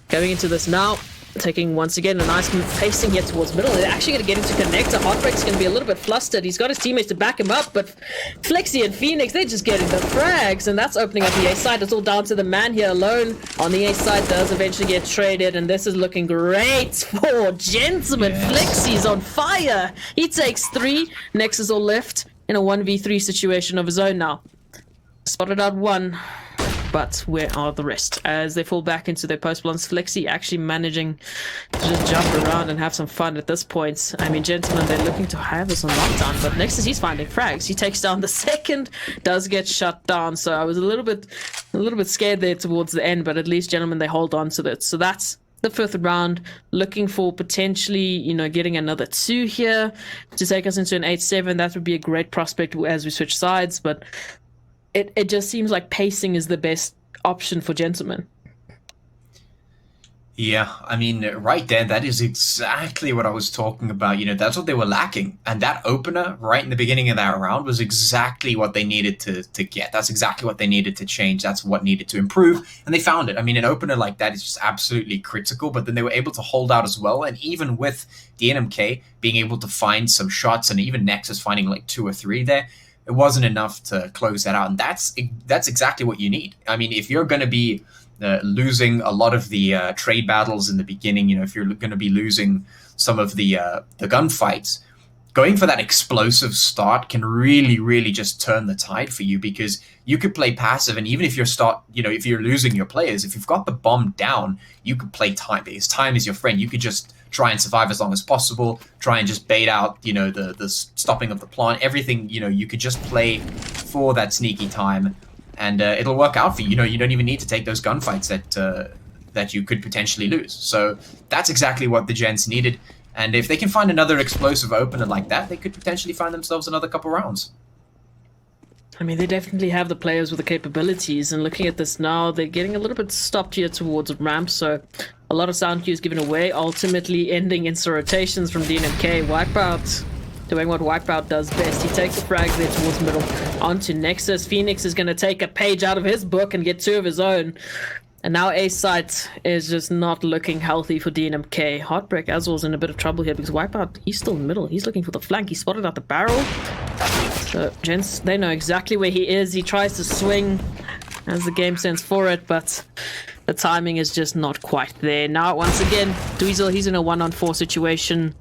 going into this now, taking once again a nice move, pacing here towards middle. They're actually going to get into connector. Heartbreak's going to be a little bit flustered. He's got his teammates to back him up, but Flexi and Phoenix, they're just getting the frags, and that's opening up the A side. It's all down to the man here alone on the A side. Does eventually get traded, and this is looking great for Djentlemen. Yes. Flexi's on fire. He takes 3. Nexus all left in a 1v3 situation of his own now. Spotted out 1. But where are the rest? As they fall back into their post blunts, Flexi actually managing to just jump around and have some fun at this point. I mean, Djentlemen, they're looking to have this on lockdown, but Nexus, he's finding frags. He takes down the second, does get shut down. So I was a little bit scared there towards the end, but at least, Djentlemen, they hold on to it. So that's the 5th round, looking for potentially, you know, getting another 2 here to take us into an 8-7. That would be a great prospect as we switch sides, but it just seems like pacing is the best option for Djentlemen. Yeah, I mean, right there, that is exactly what I was talking about. You know, that's what they were lacking. And that opener right in the beginning of that round was exactly what they needed to get. That's exactly what they needed to change. That's what needed to improve. And they found it. I mean, an opener like that is just absolutely critical, but then they were able to hold out as well. And even with DNMK being able to find some shots, and even Nexus finding like 2 or 3 there, it wasn't enough to close that out. And that's exactly what you need. I mean, if you're going to be losing a lot of the trade battles in the beginning, you know, if you're going to be losing some of the gunfights, going for that explosive start can really just turn the tide for you, because you could play passive, and even if if you're losing your players, if you've got the bomb down, you could play time, because time is your friend. You could just try and survive as long as possible, try and just bait out, you know, the stopping of the plant, everything, you know, you could just play for that sneaky time, and it'll work out for you. You know, you don't even need to take those gunfights that you could potentially lose. So that's exactly what the Gents needed. And if they can find another explosive opener like that, they could potentially find themselves another couple rounds. I mean, they definitely have the players with the capabilities, and looking at this now, they're getting a little bit stopped here towards ramp, so a lot of sound cues given away, ultimately ending in rotations from DNMK. Wipeout doing what Wipeout does best. He takes a frag there towards middle onto Nexus. Phoenix is going to take a page out of his book and get 2 of his own. And now A site is just not looking healthy for DNMK. Heartbreak as well is in a bit of trouble here, because Wipeout, he's still in the middle. He's looking for the flank. He spotted out the barrel. So Gents, they know exactly where he is. He tries to swing as the game sends for it, but the timing is just not quite there. Now, once again, Dweezil, he's in a 1-on-4 situation.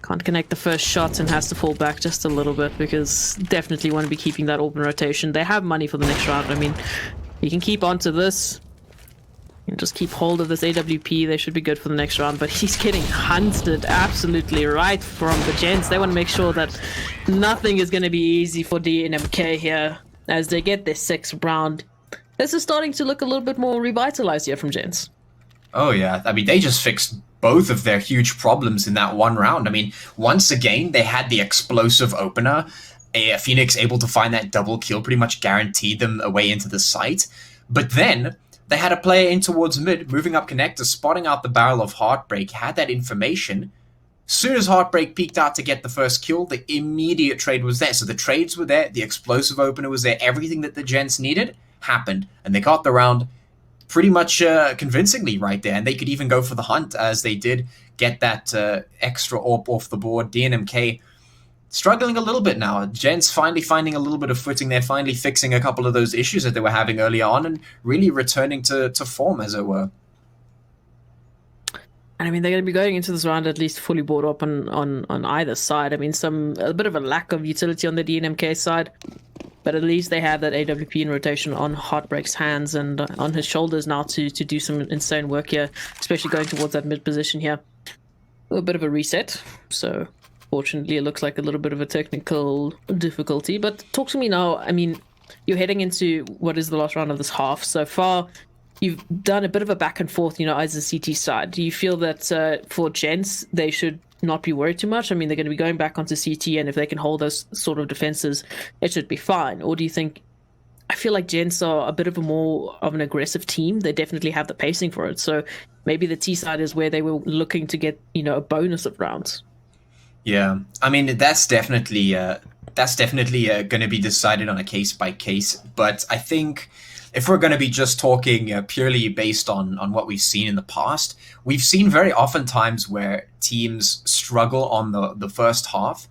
Can't connect the first shot and has to fall back just a little bit, because definitely want to be keeping that open rotation. They have money for the next round. I mean, you can keep on to this and just keep hold of this AWP. They should be good for the next round, but he's getting hunted absolutely right from the Gents. They want to make sure that nothing is going to be easy for DNMK here as they get their 6th round. This is starting to look a little bit more revitalized here from Gents. Oh yeah, I mean, they just fixed both of their huge problems in that one round. I mean, once again, they had the explosive opener. Phoenix able to find that double kill pretty much guaranteed them a way into the site. But then they had a player in towards mid, moving up connector, spotting out the barrel of Heartbreak, had that information. Soon as Heartbreak peeked out to get the first kill, the immediate trade was there. So the trades were there, the explosive opener was there, everything that the Gents needed happened, and they got the round pretty much convincingly right there. And they could even go for the hunt, as they did get that extra AWP off the board. DNMK struggling a little bit now. Gents finally finding a little bit of footing there, finally fixing a couple of those issues that they were having earlier on, and really returning to form, as it were. And I mean, they're going to be going into this round at least fully bought up on either side. I mean, a bit of a lack of utility on the DNMK side, but at least they have that AWP in rotation on Heartbreak's hands and on his shoulders now to do some insane work here, especially going towards that mid position here. A bit of a reset, so fortunately it looks like a little bit of a technical difficulty. But talk to me now. I mean, you're heading into what is the last round of this half. So far, you've done a bit of a back and forth, as the CT side. Do you feel that for Gents, they should not be worried too much? I mean, they're going to be going back onto CT, and if they can hold those sort of defenses, it should be fine. Or do you think... I feel like Gents are a bit of an aggressive team. They definitely have the pacing for it. So maybe the T side is where they were looking to get, a bonus of rounds. Yeah, I mean, that's definitely going to be decided on a case by case. But I think if we're going to be just talking purely based on what we've seen in the past, we've seen very often times where teams struggle on the first half,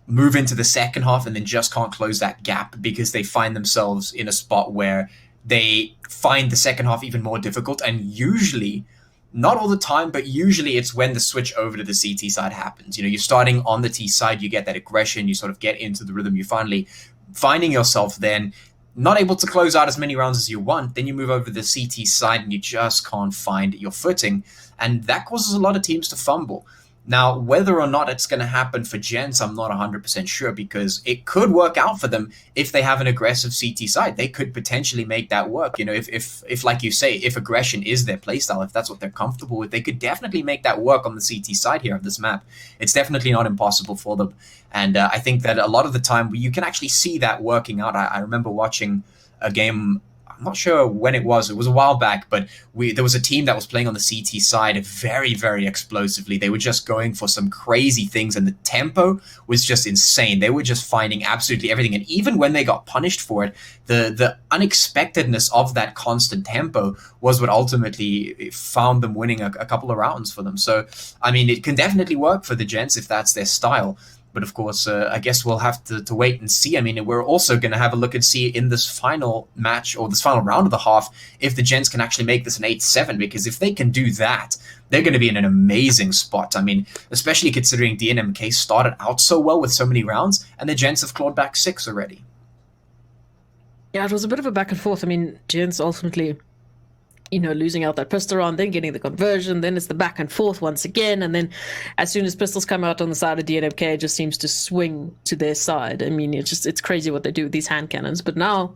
move into the second half, and then just can't close that gap because they find themselves in a spot where they find the second half even more difficult. And usually, not all the time, but usually it's when the switch over to the CT side happens. You're starting on the T side, you get that aggression, you sort of get into the rhythm, you finally finding yourself then not able to close out as many rounds as you want. Then you move over to the CT side and you just can't find your footing. And that causes a lot of teams to fumble. Now, whether or not it's going to happen for Gents, I'm not 100% sure, because it could work out for them if they have an aggressive CT side. They could potentially make that work. If like you say, if aggression is their playstyle, if that's what they're comfortable with, they could definitely make that work on the CT side here of this map. It's definitely not impossible for them. And I think that a lot of the time you can actually see that working out. I remember watching a game, I'm not sure when it was a while back, but there was a team that was playing on the CT side very, very explosively. They were just going for some crazy things, and the tempo was just insane. They were just finding absolutely everything, and even when they got punished for it, the unexpectedness of that constant tempo was what ultimately found them winning a couple of rounds for them. So, I mean, it can definitely work for the Gents if that's their style. But of course, I guess we'll have to wait and see. I mean, we're also going to have a look and see in this final match, or this final round of the half, if the Gents can actually make this an 8-7, because if they can do that, they're going to be in an amazing spot. I mean, especially considering DNMK started out so well with so many rounds, and the Gents have clawed back 6 already. Yeah, it was a bit of a back and forth. I mean, Gents ultimately, losing out that pistol round, then getting the conversion, then it's the back and forth once again, and then as soon as pistols come out on the side of DNMK, it just seems to swing to their side. I mean, it's crazy what they do with these hand cannons. But now,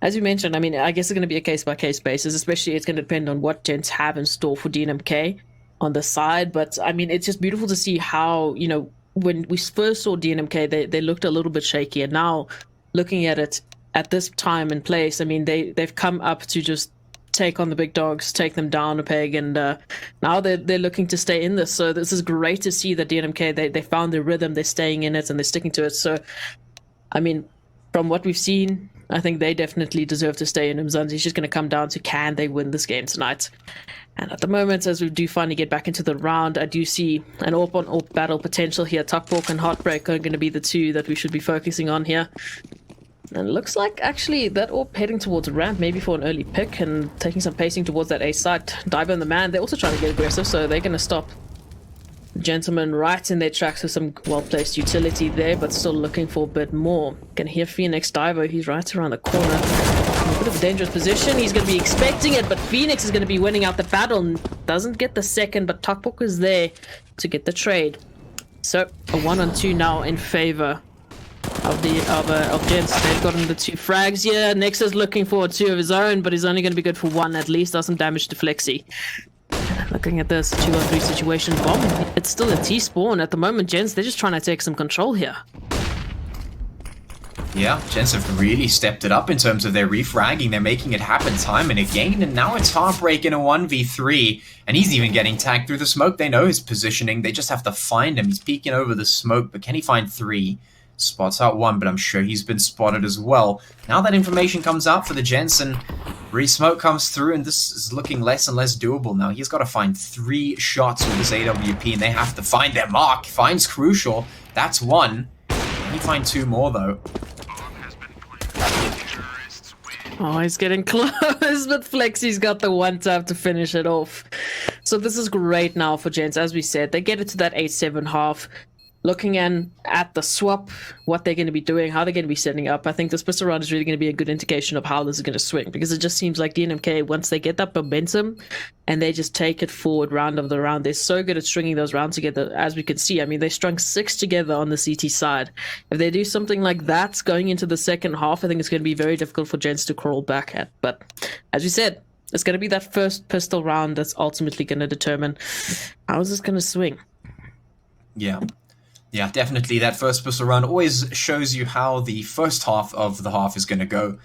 as you mentioned, I mean, I guess it's going to be a case-by-case basis, especially it's going to depend on what Gents have in store for DNMK on the side. But, I mean, it's just beautiful to see how, when we first saw DNMK, they looked a little bit shaky, and now, looking at it at this time and place, I mean, they've come up to just take on the big dogs, take them down a peg, and now they're looking to stay in this. So this is great to see that DNMK, they found their rhythm, they're staying in it, and they're sticking to it. So, I mean, from what we've seen, I think they definitely deserve to stay in Umzansi. It's just going to come down to, can they win this game tonight? And at the moment, as we do finally get back into the round, I do see an AWP-on-AWP battle potential here. Tuckbork and Heartbreak are going to be the two that we should be focusing on here. And it looks like, actually, that AWP heading towards a ramp, maybe for an early pick, and taking some pacing towards that A site. Diver and the man, they're also trying to get aggressive, so they're going to stop Djentlemen right in their tracks with some well-placed utility there, but still looking for a bit more. Can hear Phoenix Diver, he's right around the corner. In a bit of a dangerous position, he's going to be expecting it, but Phoenix is going to be winning out the battle, and doesn't get the second, but Tuckbork is there to get the trade. So, a 1-on-2 now in favor of Gents. They've gotten the 2 frags here. Nexus looking for 2 of his own, but he's only going to be good for 1 at least. Does some damage to Flexi. Looking at this 2-on-3 situation, bomb. It's still a T-spawn at the moment. Gents, they're just trying to take some control here. Yeah, Gents have really stepped it up in terms of their refragging. They're making it happen time and again, and now it's Heartbreak in a 1v3, and he's even getting tagged through the smoke. They know his positioning. They just have to find him. He's peeking over the smoke, but can he find 3? Spots out 1, but I'm sure he's been spotted as well. Now that information comes out for the Gents, and Re-smoke comes through, and this is looking less and less doable now. He's got to find 3 shots with his AWP, and they have to find their mark. Finds Crucial. That's 1. Can he find 2 more, though? Oh, he's getting close, but Flexy's got the one tap to finish it off. So this is great now for Gents. As we said, they get it to that 8-7 half. Looking at the swap, what they're going to be doing, how they're going to be setting up, I think this pistol round is really going to be a good indication of how this is going to swing, because it just seems like DNMK, once they get that momentum and they just take it forward round of the round, they're so good at stringing those rounds together, as we can see. I mean, they strung 6 together on the CT side. If they do something like that going into the second half, I think it's going to be very difficult for Gents to crawl back at. But as we said, it's going to be that first pistol round that's ultimately going to determine how is this going to swing. Yeah. Yeah, definitely. That first pistol round always shows you how the first half of the half is going to go.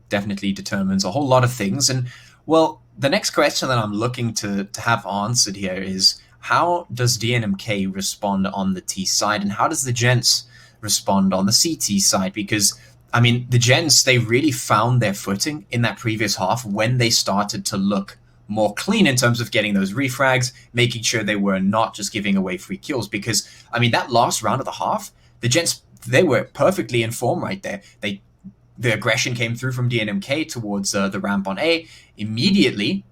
Definitely determines a whole lot of things. And, well, the next question that I'm looking to have answered here is, how does DNMK respond on the T side, and how does the Gents respond on the CT side? Because, I mean, the Gents, they really found their footing in that previous half when they started to look more clean in terms of getting those refrags, making sure they were not just giving away free kills. Because, I mean, that last round of the half, the Gents, they were perfectly in form right there. The aggression came through from DNMK towards the ramp on A immediately.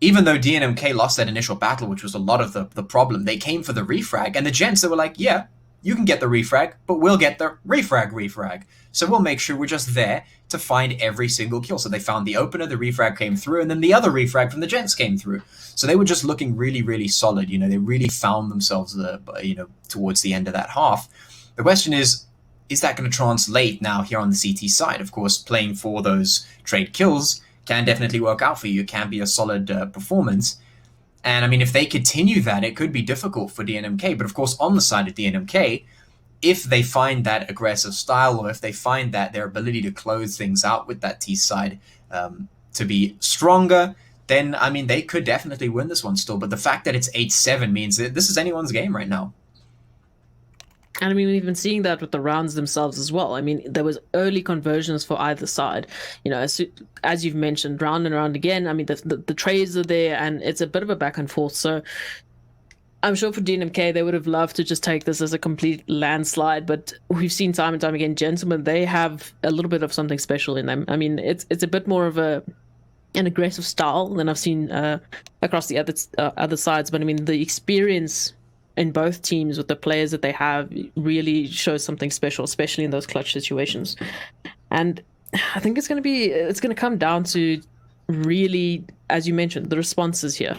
Even though DNMK lost that initial battle, which was a lot of the problem, they came for the refrag, and the Gents, they were like, yeah, you can get the refrag, but we'll get the refrag. So we'll make sure we're just there to find every single kill. So they found the opener, the refrag came through, and then the other refrag from the Gents came through. So they were just looking really, really solid. You know, they really found themselves, towards the end of that half. The question is that going to translate now here on the CT side? Of course, playing for those trade kills can definitely work out for you. It can be a solid performance. And I mean, if they continue that, it could be difficult for DNMK. But of course, on the side of DNMK, if they find that aggressive style, or if they find that their ability to close things out with that T side to be stronger, then, I mean, they could definitely win this one still. But the fact that it's 8-7 means that this is anyone's game right now. And I mean, we've been seeing that with the rounds themselves as well. I mean, there was early conversions for either side. You know, as you've mentioned, round and round again. I mean, the trades are there, and it's a bit of a back and forth. So I'm sure for DNMK, they would have loved to just take this as a complete landslide. But we've seen time and time again, Djentlemen, they have a little bit of something special in them. I mean, it's a bit more of an aggressive style than I've seen across the other sides. But I mean, the experience in both teams with the players that they have really shows something special, especially in those clutch situations. And I think it's going to come down to really, as you mentioned, the responses here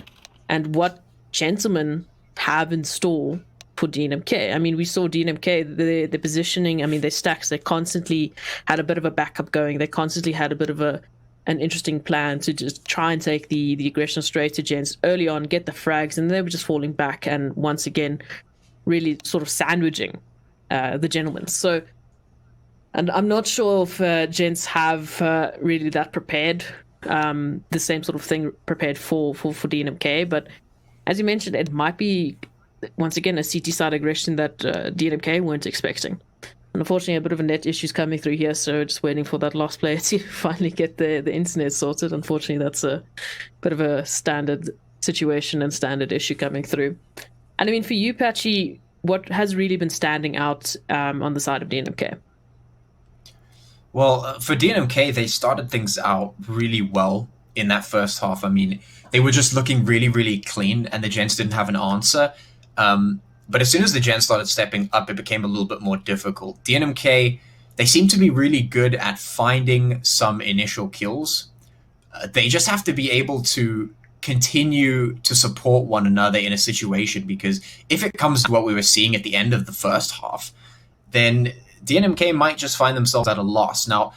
and what Djentlemen have in store for DNMK. I mean, we saw DNMK, the positioning, I mean, their stacks, they constantly had a bit of a backup going. They constantly had a bit of an interesting plan to just try and take the aggression straight to Gents early on, get the frags, and they were just falling back and once again really sort of sandwiching the Djentlemen. So, and I'm not sure if Gents have really that prepared, the same sort of thing prepared for DNMK, but as you mentioned, it might be once again a CT side aggression that DNMK weren't expecting. Unfortunately, a bit of a net issues coming through here, so just waiting for that last player to finally get the internet sorted. Unfortunately, that's a bit of a standard situation and standard issue coming through. And I mean, for you, Patchy, what has really been standing out on the side of DNMK? Well, for DNMK, they started things out really well in that first half. I mean, they were just looking really, really clean, and the Gents didn't have an answer. But as soon as the Gents started stepping up, it became a little bit more difficult. DNMK, they seem to be really good at finding some initial kills. They just have to be able to continue to support one another in a situation, because if it comes to what we were seeing at the end of the first half, then DNMK might just find themselves at a loss. Now,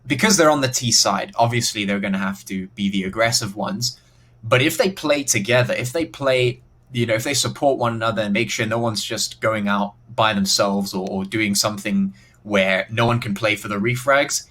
because they're on the T side, obviously they're going to have to be the aggressive ones. But if they play together, if they play, if they support one another and make sure no one's just going out by themselves or doing something where no one can play for the refrags,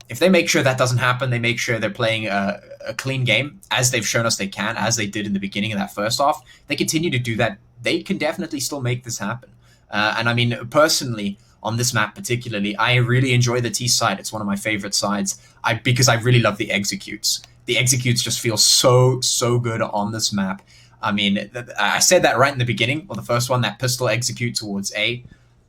if they make sure that doesn't happen, they make sure they're playing a clean game, as they've shown us they can, as they did in the beginning of that first half, they continue to do that, they can definitely still make this happen. And I mean, personally, on this map particularly. I really enjoy the T side. It's one of my favorite sides. Because I really love the executes. The executes just feel so good on this map. I mean, I said that right in the beginning, or the first one, that pistol execute towards A.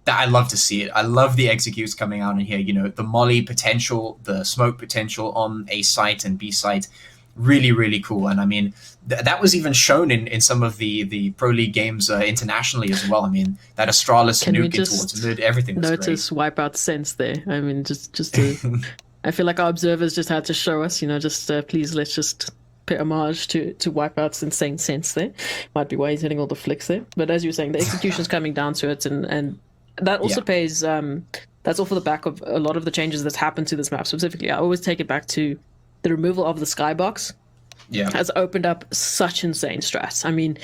That I love to see it. I love the executes coming out in here. You know, the molly potential, the smoke potential on A site and B site. Really cool. And I mean, that was even shown in some of the Pro League games internationally as well. I mean, that Astralis nuke towards mid, everything was notice great. Wipeout sense there? I mean, just to... I feel like our observers just had to show us, you know, just please let's just pay homage to Wipeout's insane sense there. Might be why he's hitting all the flicks there. But as you were saying, the execution's coming down to it, and that also pays... that's all for the back of a lot of the changes that's happened to this map specifically. I always take it back to the removal of the skybox. Has opened up such insane strats. I mean,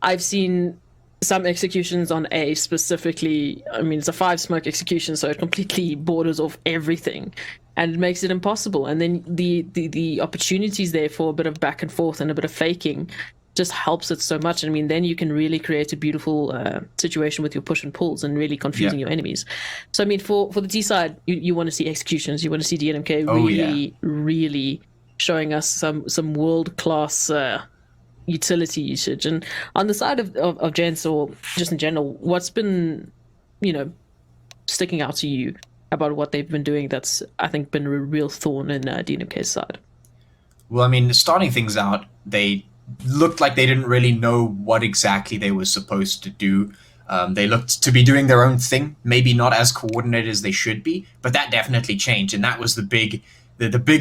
I've seen some executions on A specifically. I mean, it's a 5 smoke execution, so it completely borders off everything, and it makes it impossible. And then the opportunities there for a bit of back and forth and a bit of faking just helps it so much. I mean, then you can really create a beautiful situation with your push and pulls and really confusing your enemies. So I mean, for the T side, you want to see executions. You want to see DNMK really showing us some world-class utility usage. And on the side of Gents, or just in general, what's been, you know, sticking out to you about what they've been doing that's, I think, been a real thorn in DNMK's side? Well, I mean, starting things out, they looked like they didn't really know what exactly they were supposed to do. They looked to be doing their own thing, maybe not as coordinated as they should be, but that definitely changed, and that was the big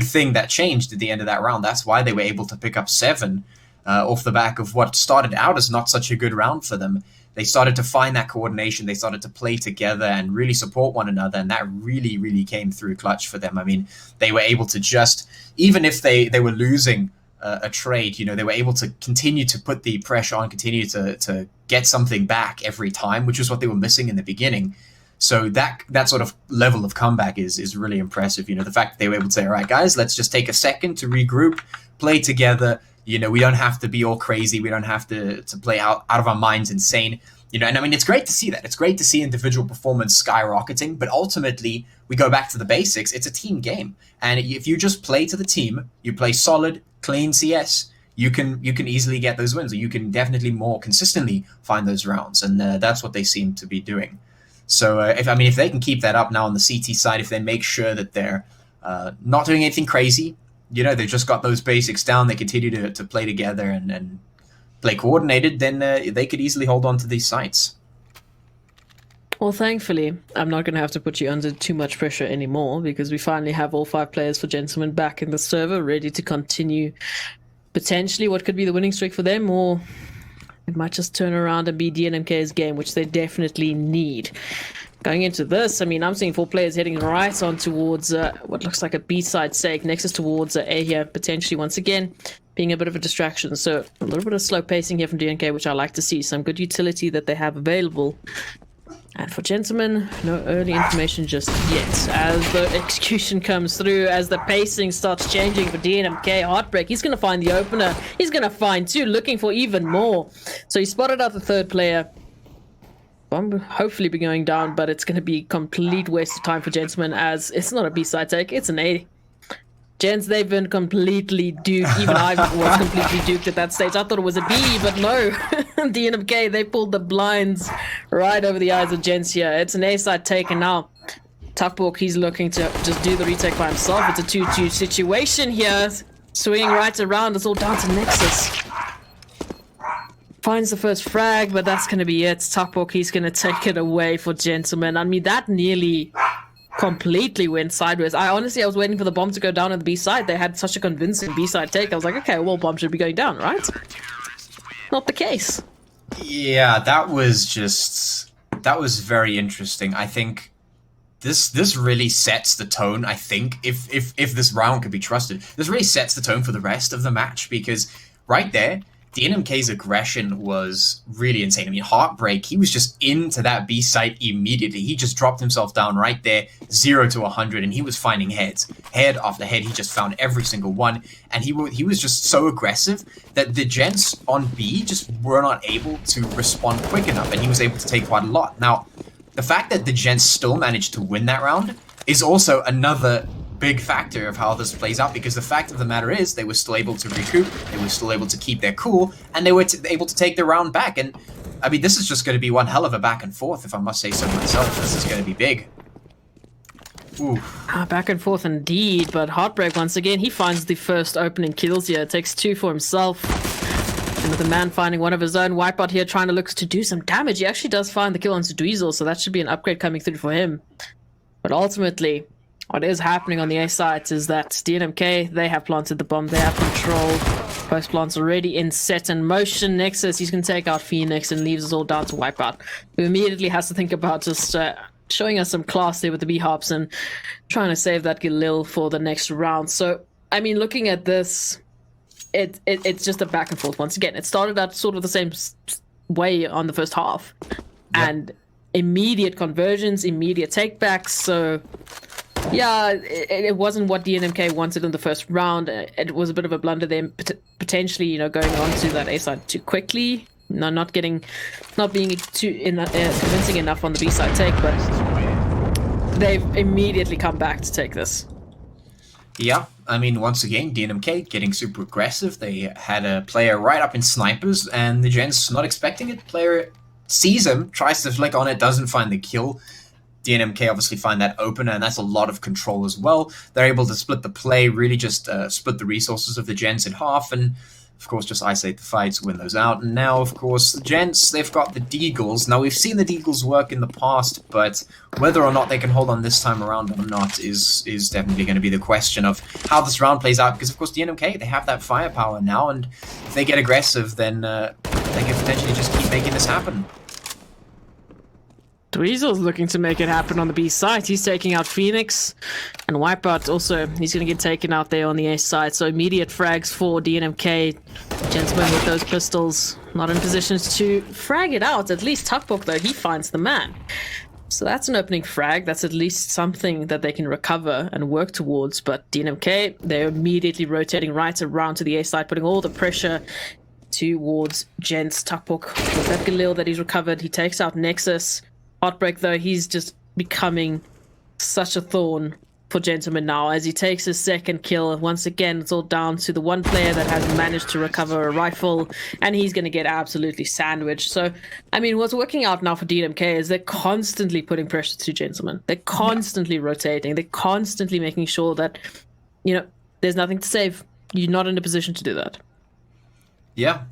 thing that changed at the end of that round. That's why they were able to pick up 7 off the back of what started out as not such a good round for them. They started to find that coordination, they started to play together and really support one another, and that really came through clutch for them. I mean, they were able to just, even if they were losing a trade, you know, they were able to continue to put the pressure on, continue to get something back every time, which was what they were missing in the beginning. So that sort of level of comeback is really impressive. You know, the fact that they were able to say, all right, guys, let's just take a second to regroup, play together. You know, we don't have to be all crazy. We don't have to play out of our minds insane. You know, and I mean, it's great to see that. It's great to see individual performance skyrocketing, but ultimately we go back to the basics. It's a team game. And if you just play to the team, you play solid, clean CS, you can easily get those wins, or you can definitely more consistently find those rounds. And that's what they seem to be doing. So if they can keep that up now on the CT side, if they make sure that they're not doing anything crazy, you know, they've just got those basics down, they continue to play together and play coordinated, then they could easily hold on to these sites. Well, thankfully, I'm not going to have to put you under too much pressure anymore, because we finally have all 5 players for Djentlemen back in the server, ready to continue potentially what could be the winning streak for them, or it might just turn around and be DNMK's game, which they definitely need. Going into this, I mean, I'm seeing 4 players heading right on towards what looks like a B-side stake. Nexus towards A here, potentially once again being a bit of a distraction. So a little bit of slow pacing here from DNK, which I like to see. Some good utility that they have available. And for Djentlemen, no early information just yet. As the execution comes through, as the pacing starts changing for DNMK, Heartbreak, he's going to find the opener. He's going to find 2, looking for even more. So he spotted out the 3rd player. Bomb hopefully be going down, but it's going to be complete waste of time for Djentlemen, as it's not a B-side take, it's an A. Gents, they've been completely duped. Even I was completely duped at that stage. I thought it was a B, but no. DNMK, they pulled the blinds right over the eyes of Gents here. It's an A-side take, and now Toughbook, he's looking to just do the retake by himself. It's a 2-2 situation here. Swinging right around, it's all down to Nexus. Finds the first frag, but that's going to be it. Toughbook, he's going to take it away for Djentlemen. I mean, that nearly completely went sideways. I was waiting for the bomb to go down on the B side. They had such a convincing B side take. I was like, okay, well, bomb should be going down, right? Not the case. Yeah, that was very interesting. I think this really sets the tone. I think if this round could be trusted, this really sets the tone for the rest of the match, because right there, DNMK's aggression was really insane. I mean, Heartbreak, he was just into that B site immediately. He just dropped himself down right there, 0 to 100, and he was finding heads. Head after head, he just found every single one, and he was just so aggressive that the gents on B just were not able to respond quick enough, and he was able to take quite a lot. Now, the fact that the Gents still managed to win that round is also another big factor of how this plays out, because the fact of the matter is they were still able to recoup, they were still able to keep their cool, and they were able to take the round back. And I mean, this is just going to be one hell of a back and forth, if I must say so myself. This is going to be big. Ooh. Back and forth indeed, but Heartbreak once again, he finds the first opening kills here. Takes 2 for himself. And with the man finding one of his own, Wipeout here trying to look to do some damage. He actually does find the kill on Dweezil, so that should be an upgrade coming through for him. But ultimately, what is happening on the A sides is that DNMK, they have planted the bomb, they have control. Post plant's already in set and motion. Nexus, he's going to take out Phoenix and leaves us all down to Wipeout, who immediately has to think about just showing us some class there with the B-Hops and trying to save that Galil for the next round. So, I mean, looking at this, it's just a back and forth once again. It started out sort of the same way on the first half. And immediate conversions, immediate takebacks. So, yeah, it wasn't what DNMK wanted in the first round. It was a bit of a blunder there, potentially, you know, going on to that A side too quickly. No, not being too convincing enough on the B side take, but they've immediately come back to take this. Yeah, I mean, once again, DNMK getting super aggressive. They had a player right up in snipers, and the Gents not expecting it. Player sees him, tries to flick on it, doesn't find the kill. DNMK obviously find that opener, and that's a lot of control as well. They're able to split the play, really just split the resources of the Gents in half, and of course just isolate the fights, win those out. And now, of course, the Gents, they've got the Deagles. Now, we've seen the Deagles work in the past, but whether or not they can hold on this time around or not is definitely going to be the question of how this round plays out, because, of course, DNMK, they have that firepower now, and if they get aggressive, then they can potentially just keep making this happen. Dweezil's looking to make it happen on the B side. He's taking out Phoenix, and Wipeout also, he's going to get taken out there on the A side. So immediate frags for DNMK. Djentlemen with those pistols, not in positions to frag it out. At least Tuckbook, though, he finds the man. So that's an opening frag. That's at least something that they can recover and work towards. But DNMK, they're immediately rotating right around to the A side, putting all the pressure towards Gents. Tuckbook with that Galil that he's recovered. He takes out Nexus. Heartbreak, though, he's just becoming such a thorn for Djentlemen now as he takes his second kill. Once again, it's all down to the one player that has managed to recover a rifle, and he's going to get absolutely sandwiched. So, I mean, what's working out now for DNMK is they're constantly putting pressure to Djentlemen. They're constantly rotating. They're constantly making sure that, you know, there's nothing to save. You're not in a position to do that. Yeah.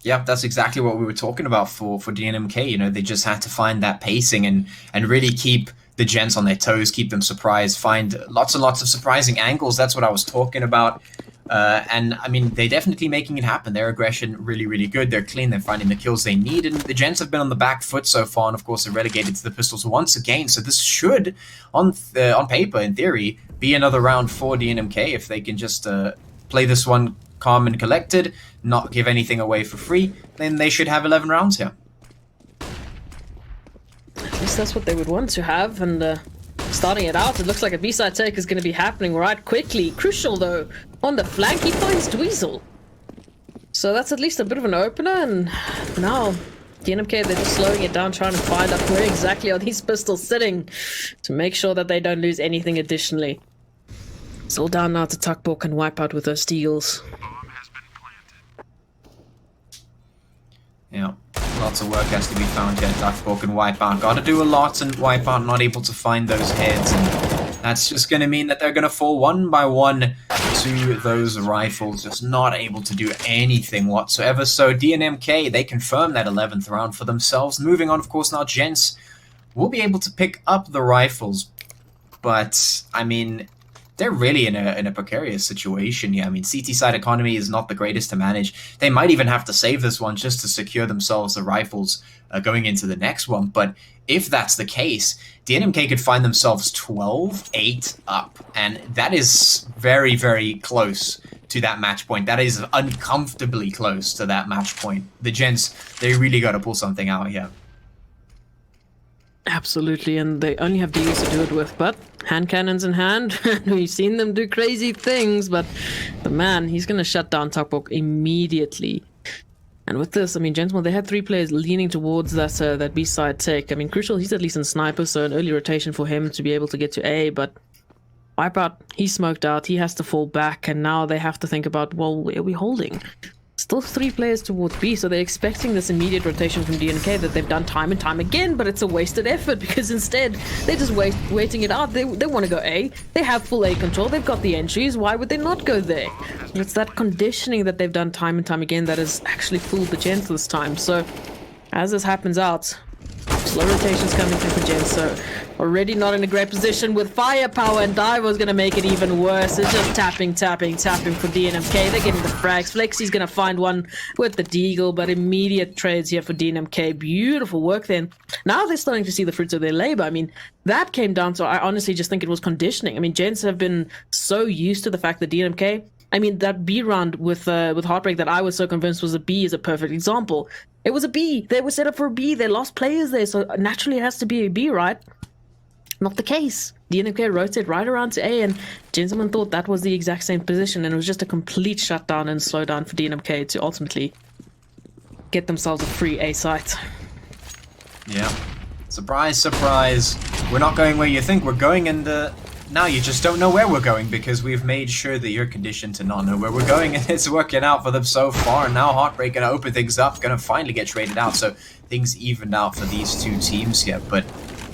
Yeah, that's exactly what we were talking about for DNMK. You know, they just had to find that pacing and really keep the Gents on their toes, keep them surprised, find lots and lots of surprising angles. That's what I was talking about. And, I mean, they're definitely making it happen. Their aggression really, really good. They're clean. They're finding the kills they need. And the Gents have been on the back foot so far. And, of course, they're relegated to the pistols once again. So this should, on paper, in theory, be another round for DNMK if they can just play this one calm and collected, not give anything away for free, then they should have 11 rounds here. At least that's what they would want to have, and starting it out, it looks like a B-side take is going to be happening right quickly. Crucial, though, on the flank, he finds Dweezil. So that's at least a bit of an opener, and now DNMK, they're just slowing it down, trying to find out where exactly are these pistols sitting to make sure that they don't lose anything additionally. It's all down now to Tuckbook and Wipeout with those steals. Yeah, lots of work has to be found here. Tuckbook and Wipeout got to do a lot, and Wipeout not able to find those heads. And that's just going to mean that they're going to fall one by one to those rifles, just not able to do anything whatsoever. So DNMK, they confirm that 11th round for themselves. Moving on, of course, now Gents will be able to pick up the rifles. But, I mean, they're really in a precarious situation here. I mean, CT side economy is not the greatest to manage. They might even have to save this one just to secure themselves the rifles going into the next one. But if that's the case, DNMK could find themselves 12-8 up. And that is very, very close to that match point. That is uncomfortably close to that match point. The Gents, they really got to pull something out here. Absolutely, and they only have deals to do it with, but hand cannons in hand, we've seen them do crazy things, but the man, he's going to shut down Tuckbook immediately. And with this, I mean, Djentlemen, they had 3 players leaning towards that B side take. I mean, Crucial, he's at least in sniper, so an early rotation for him to be able to get to A, but Wipeout, he's smoked out, he has to fall back, and now they have to think about, well, where are we holding? Still 3 players towards B, so they're expecting this immediate rotation from DNK that they've done time and time again, but it's a wasted effort because instead they're just waiting it out. They want to go A, they have full A control, they've got the entries, why would they not go there? And it's that conditioning that they've done time and time again that has actually fooled the Gents this time. So as this happens out, slow rotations coming through for Gents, so already not in a great position with firepower, and Divo's going to make it even worse. It's just tapping for DNMK. They're getting the frags. Flexy's going to find one with the Deagle, but immediate trades here for DNMK. Beautiful work then. Now they're starting to see the fruits of their labor. I mean, that came down to, I honestly just think it was conditioning. I mean, Gents have been so used to the fact that DNMK, I mean, that B round with Heartbreak that I was so convinced was a B is a perfect example. It was a B. They were set up for a B. They lost players there, so naturally it has to be a B, right? Not the case. DNMK rotated right around to A, and Djentlemen thought that was the exact same position, and it was just a complete shutdown and slowdown for DNMK to ultimately get themselves a free A site. Yeah. Surprise, surprise. We're not going where you think we're going, and now you just don't know where we're going because we've made sure that you're conditioned to not know where we're going, and it's working out for them so far. And now Heartbreak gonna open things up, gonna finally get traded out, so things evened out for these 2 teams here. But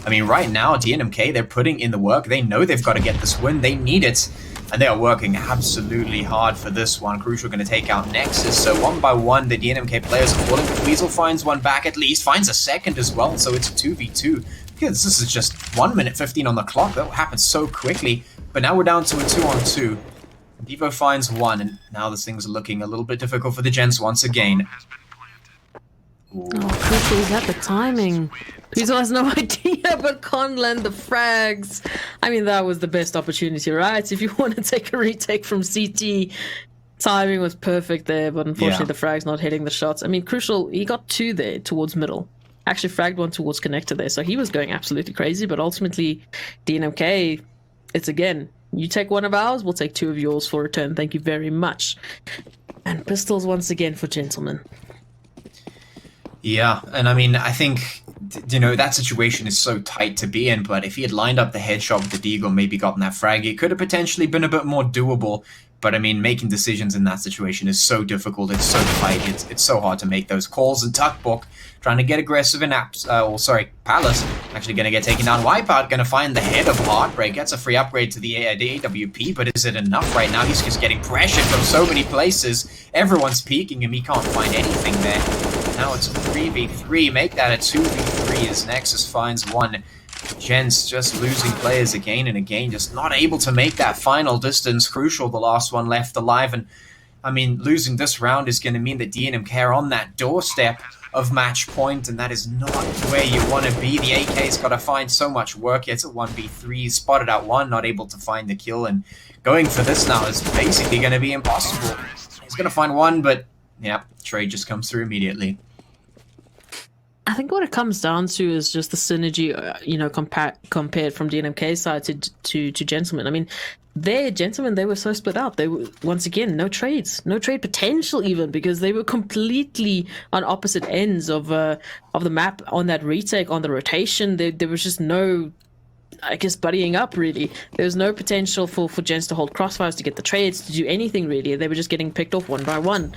I mean, right now, DNMK, they're putting in the work. They know they've got to get this win. They need it. And they are working absolutely hard for this one. Crucial going to take out Nexus. So 1 by 1, the DNMK players are falling. But Weasel finds one back at least. Finds a second as well. So it's a 2v2. Because this is just 1 minute 15 on the clock. That happened so quickly. But now we're down to a 2-on-2. Devo finds one. And now this thing's looking a little bit difficult for the Gents once again. Oh, Crucial, is that the timing? Weasel has no idea, but can't land the frags. I mean, that was the best opportunity, right? If you want to take a retake from CT, timing was perfect there, but unfortunately the frag's not hitting the shots. I mean, Crucial, he got 2 there towards middle. Actually fragged 1 towards connector there, so he was going absolutely crazy, but ultimately, DNMK, it's again, you take 1 of ours, we'll take 2 of yours for return. Thank you very much. And pistols once again for Djentlemen. Yeah, and I mean, I think, you know, that situation is so tight to be in, but if he had lined up the headshot with the Deagle, maybe gotten that frag, it could have potentially been a bit more doable. But I mean, making decisions in that situation is so difficult, it's so tight, it's so hard to make those calls. And Tuckbook trying to get aggressive in Palace, actually going to get taken down. Wipeout going to find the head of Heartbreak, gets a free upgrade to the AWP, but is it enough right now? He's just getting pressured from so many places. Everyone's peeking him, he can't find anything there. Now it's a 3v3, make that a 2v3 as Nexus finds one. Gents just losing players again and again, just not able to make that final distance. Crucial, the last one left alive, and I mean, losing this round is going to mean that DNMK are on that doorstep of match point, and that is not where you want to be. The AK's got to find so much work. It's a 1v3, spotted out one, not able to find the kill, and going for this now is basically going to be impossible. He's going to find one, but yeah, trade just comes through immediately. I think what it comes down to is just the synergy, you know, compared from DNMK's side to Djentlemen. I mean, Djentlemen, they were so split out. They were, once again, no trades, no trade potential even, because they were completely on opposite ends of the map on that retake, on the rotation. There was just no, I guess, buddying up really. There was no potential for Gents to hold crossfires, to get the trades, to do anything really. They were just getting picked off 1 by 1.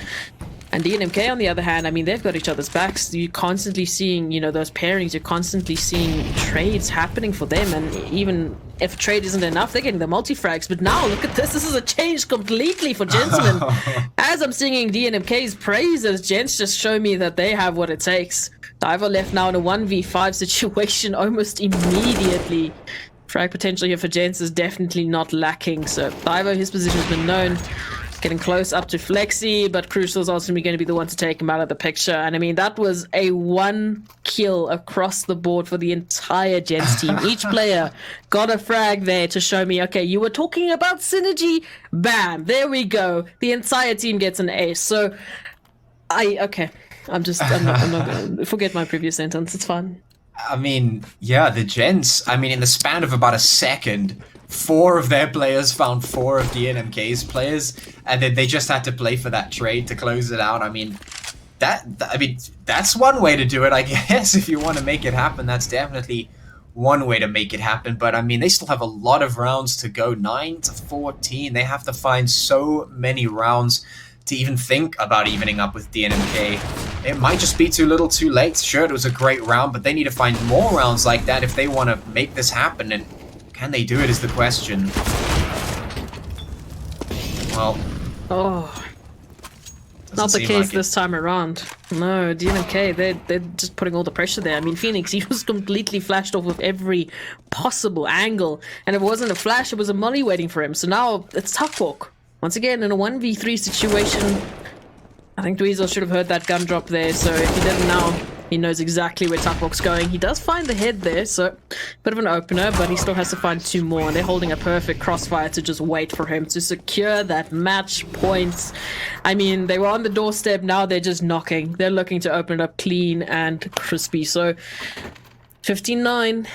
And DNMK, on the other hand, I mean, they've got each other's backs. You're constantly seeing, you know, those pairings. You're constantly seeing trades happening for them. And even if trade isn't enough, they're getting the multi-frags. But now, look at this. This is a change completely for Djentlemen. As I'm singing DNMK's praises, Gents just show me that they have what it takes. Diver left now in a 1v5 situation almost immediately. Frag potential here for Gents is definitely not lacking. So Divo, his position has been known. Getting close up to Flexi, but Crucial's ultimately going to be the one to take him out of the picture. And I mean, that was a 1 kill across the board for the entire Gents team. Each player got a frag there to show me, okay, you were talking about synergy. Bam, there we go. The entire team gets an ace. So, I'm not going to forget my previous sentence. It's fine. I mean, yeah, the Gents, I mean, in the span of about a second, 4 of their players found 4 of DNMK's players, and then they just had to play for that trade to close it out. I mean, I mean, that's one way to do it, I guess. If you want to make it happen, that's definitely one way to make it happen. But I mean, they still have a lot of rounds to go. 9 to 14. They have to find so many rounds to even think about evening up with DNMK. It might just be too little too late. Sure, it was a great round, but they need to find more rounds like that if they want to make this happen. And can they do it is the question. Well, Oh, doesn't not the seem case like it. this time around. No, DNMK, they're just putting all the pressure there. I mean, Phoenix, he was completely flashed off with every possible angle. And if it wasn't a flash, it was a molly waiting for him. So now it's tough walk. Once again, in a 1v3 situation, I think Dweezil should have heard that gun drop there. So if he didn't now, he knows exactly where Tuckbox going. He does find the head there, so bit of an opener, but he still has to find 2 more. And they're holding a perfect crossfire to just wait for him to secure that match points. I mean, they were on the doorstep. Now they're just knocking. They're looking to open it up clean and crispy. So 15-9.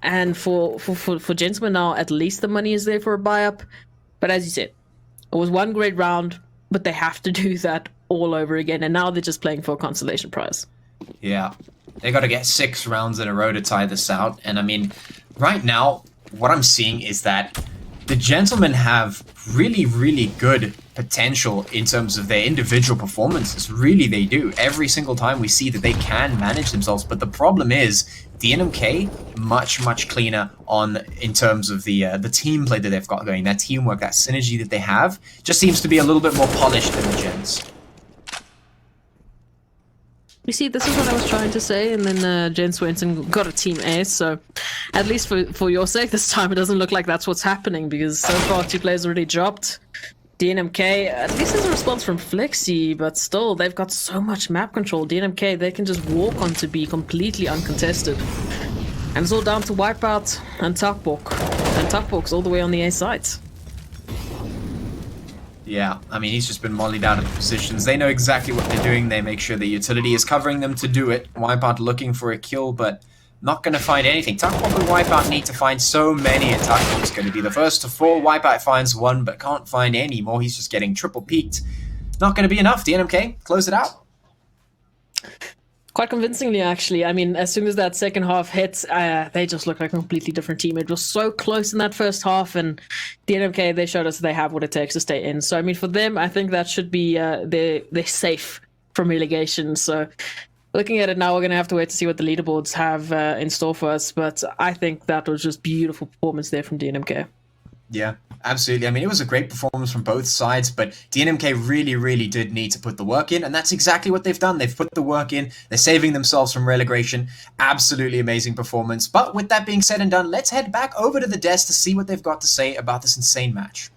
And for Djentlemen now, at least the money is there for a buy-up. But as you said, it was one great round, but they have to do that all over again. And now they're just playing for a consolation prize. Yeah, they got to get 6 rounds in a row to tie this out. And I mean, right now, what I'm seeing is that the Djentlemen have really, really good potential in terms of their individual performances. Really, they do. Every single time we see that they can manage themselves. But the problem is, DNMK, much cleaner in terms of the team play that they've got going. That teamwork, that synergy that they have, just seems to be a little bit more polished than the Gents. You see, this is what I was trying to say, and then Jens went and got a team ace, so at least for your sake this time it doesn't look like that's what's happening, because so far 2 players already dropped. DNMK, at least there's a response from Flexi, but still, they've got so much map control. DNMK, they can just walk on to be completely uncontested. And it's all down to Wipeout and Tuckbox. And Tuckbox all the way on the A side. Yeah, I mean, he's just been mollied out of the positions. They know exactly what they're doing. They make sure the utility is covering them to do it. Wipeout looking for a kill, but not going to find anything. Tuckbox and Wipeout need to find so many, and Tuckbox is going to be the first to fall. Wipeout finds 1, but can't find any more. He's just getting triple peaked. Not going to be enough. DNMK, close it out. Quite convincingly, actually. I mean, as soon as that second half hits, they just look like a completely different team. It was so close in that first half, and DNMK, they showed us they have what it takes to stay in. So, I mean, for them, I think that should be, they're safe from relegation. So, looking at it now, we're going to have to wait to see what the leaderboards have in store for us. But I think that was just beautiful performance there from DNMK. Yeah, absolutely. I mean, it was a great performance from both sides, but DNMK really did need to put the work in, and that's exactly what they've done. They've put the work in. They're saving themselves from relegation. Absolutely amazing performance. But with that being said and done, let's head back over to the desk to see what they've got to say about this insane match.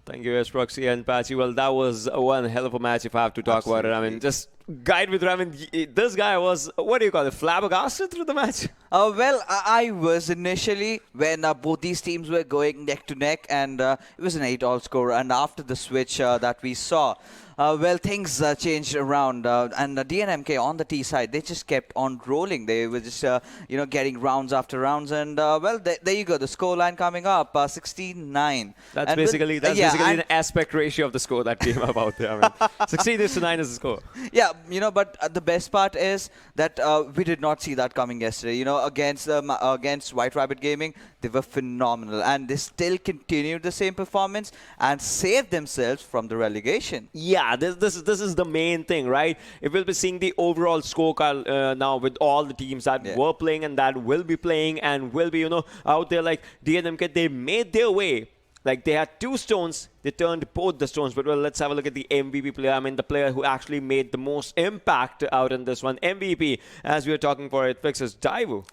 Thank you, Proxy and Patchy. Well, that was one hell of a match if I have to talk about it. I mean, just guide with I mean, this guy was, what do you call it, flabbergasted through the match? Well, I was initially when both these teams were going neck to neck, and it was an 8-all score. And after the switch that we saw, well, things changed around, and DNMK on the T side, they just kept on rolling. They were just, getting rounds after rounds, and well, there you go. The score line coming up, 16-9. That's and basically an aspect ratio of the score that came about there. I mean, 16:9 is the score. Yeah, but the best part is that we did not see that coming yesterday. Against White Rabbit Gaming, they were phenomenal, and they still continued the same performance and saved themselves from the relegation. Yeah, this is the main thing, right? If we'll be seeing the overall scorecard now with all the teams that were playing and that will be playing and will be, out there, like DNMK, they made their way. Like, they had 2 stones, they turned both the stones. But, well, let's have a look at the MVP player. I mean, the player who actually made the most impact out in this one. MVP, as we were talking for it, fixes Daivu.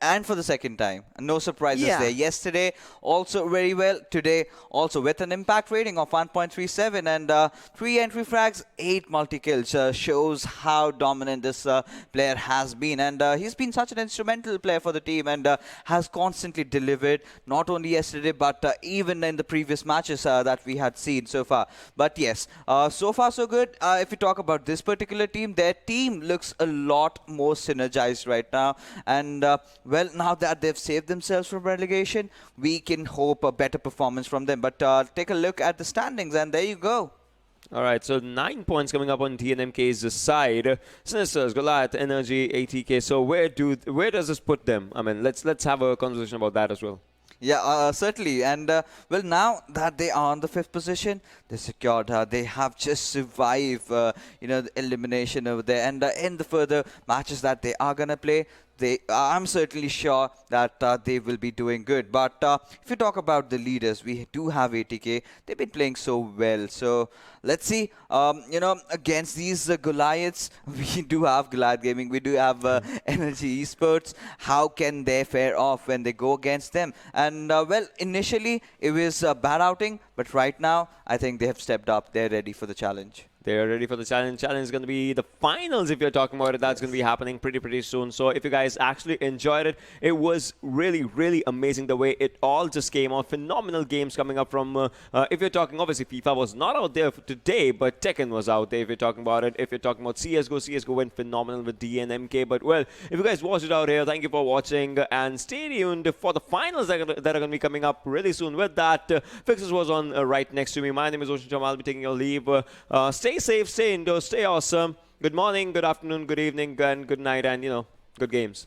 And for the second time. No surprises there. Yesterday, also very well. Today, also with an impact rating of 1.37 and 3 entry frags, 8 multi-kills. Shows how dominant this player has been. And he's been such an instrumental player for the team and has constantly delivered, not only yesterday, but even in the previous matches that we had seen so far. But yes, so far so good. If we talk about this particular team, their team looks a lot more synergized right now. And well, now that they've saved themselves from relegation, we can hope a better performance from them. But take a look at the standings, and there you go. All right, so 9 points coming up on DNMK's side. Sinisters, Goliath, Energy, ATK. So where does this put them? I mean, let's have a conversation about that as well. Yeah, certainly. And well, now that they are on the 5th position, they secured. They have just survived, the elimination over there. And in the further matches that they are gonna play, I'm certainly sure that they will be doing good. But if you talk about the leaders, we do have ATK. They've been playing so well. So let's see. Against these Goliaths, we do have Goliath Gaming. We do have Energy Esports. How can they fare off when they go against them? And well, initially it was a bad outing, but right now I think they have stepped up. They're ready for the challenge. They're ready for the challenge. Challenge is going to be the finals, if you're talking about it. That's going to be happening pretty soon. So if you guys actually enjoyed it, it was really amazing the way it all just came out. Phenomenal games coming up from, if you're talking, obviously FIFA was not out there today, but Tekken was out there if you're talking about it. If you're talking about CSGO, CSGO went phenomenal with DNMK. But well, if you guys watched it out here, thank you for watching. And stay tuned for the finals that are going to be coming up really soon. With that, Fixes was on right next to me. My name is Ocean Cham. I'll be taking your leave. Stay safe, stay indoors, stay awesome. Good morning, good afternoon, good evening, and good night, and good games.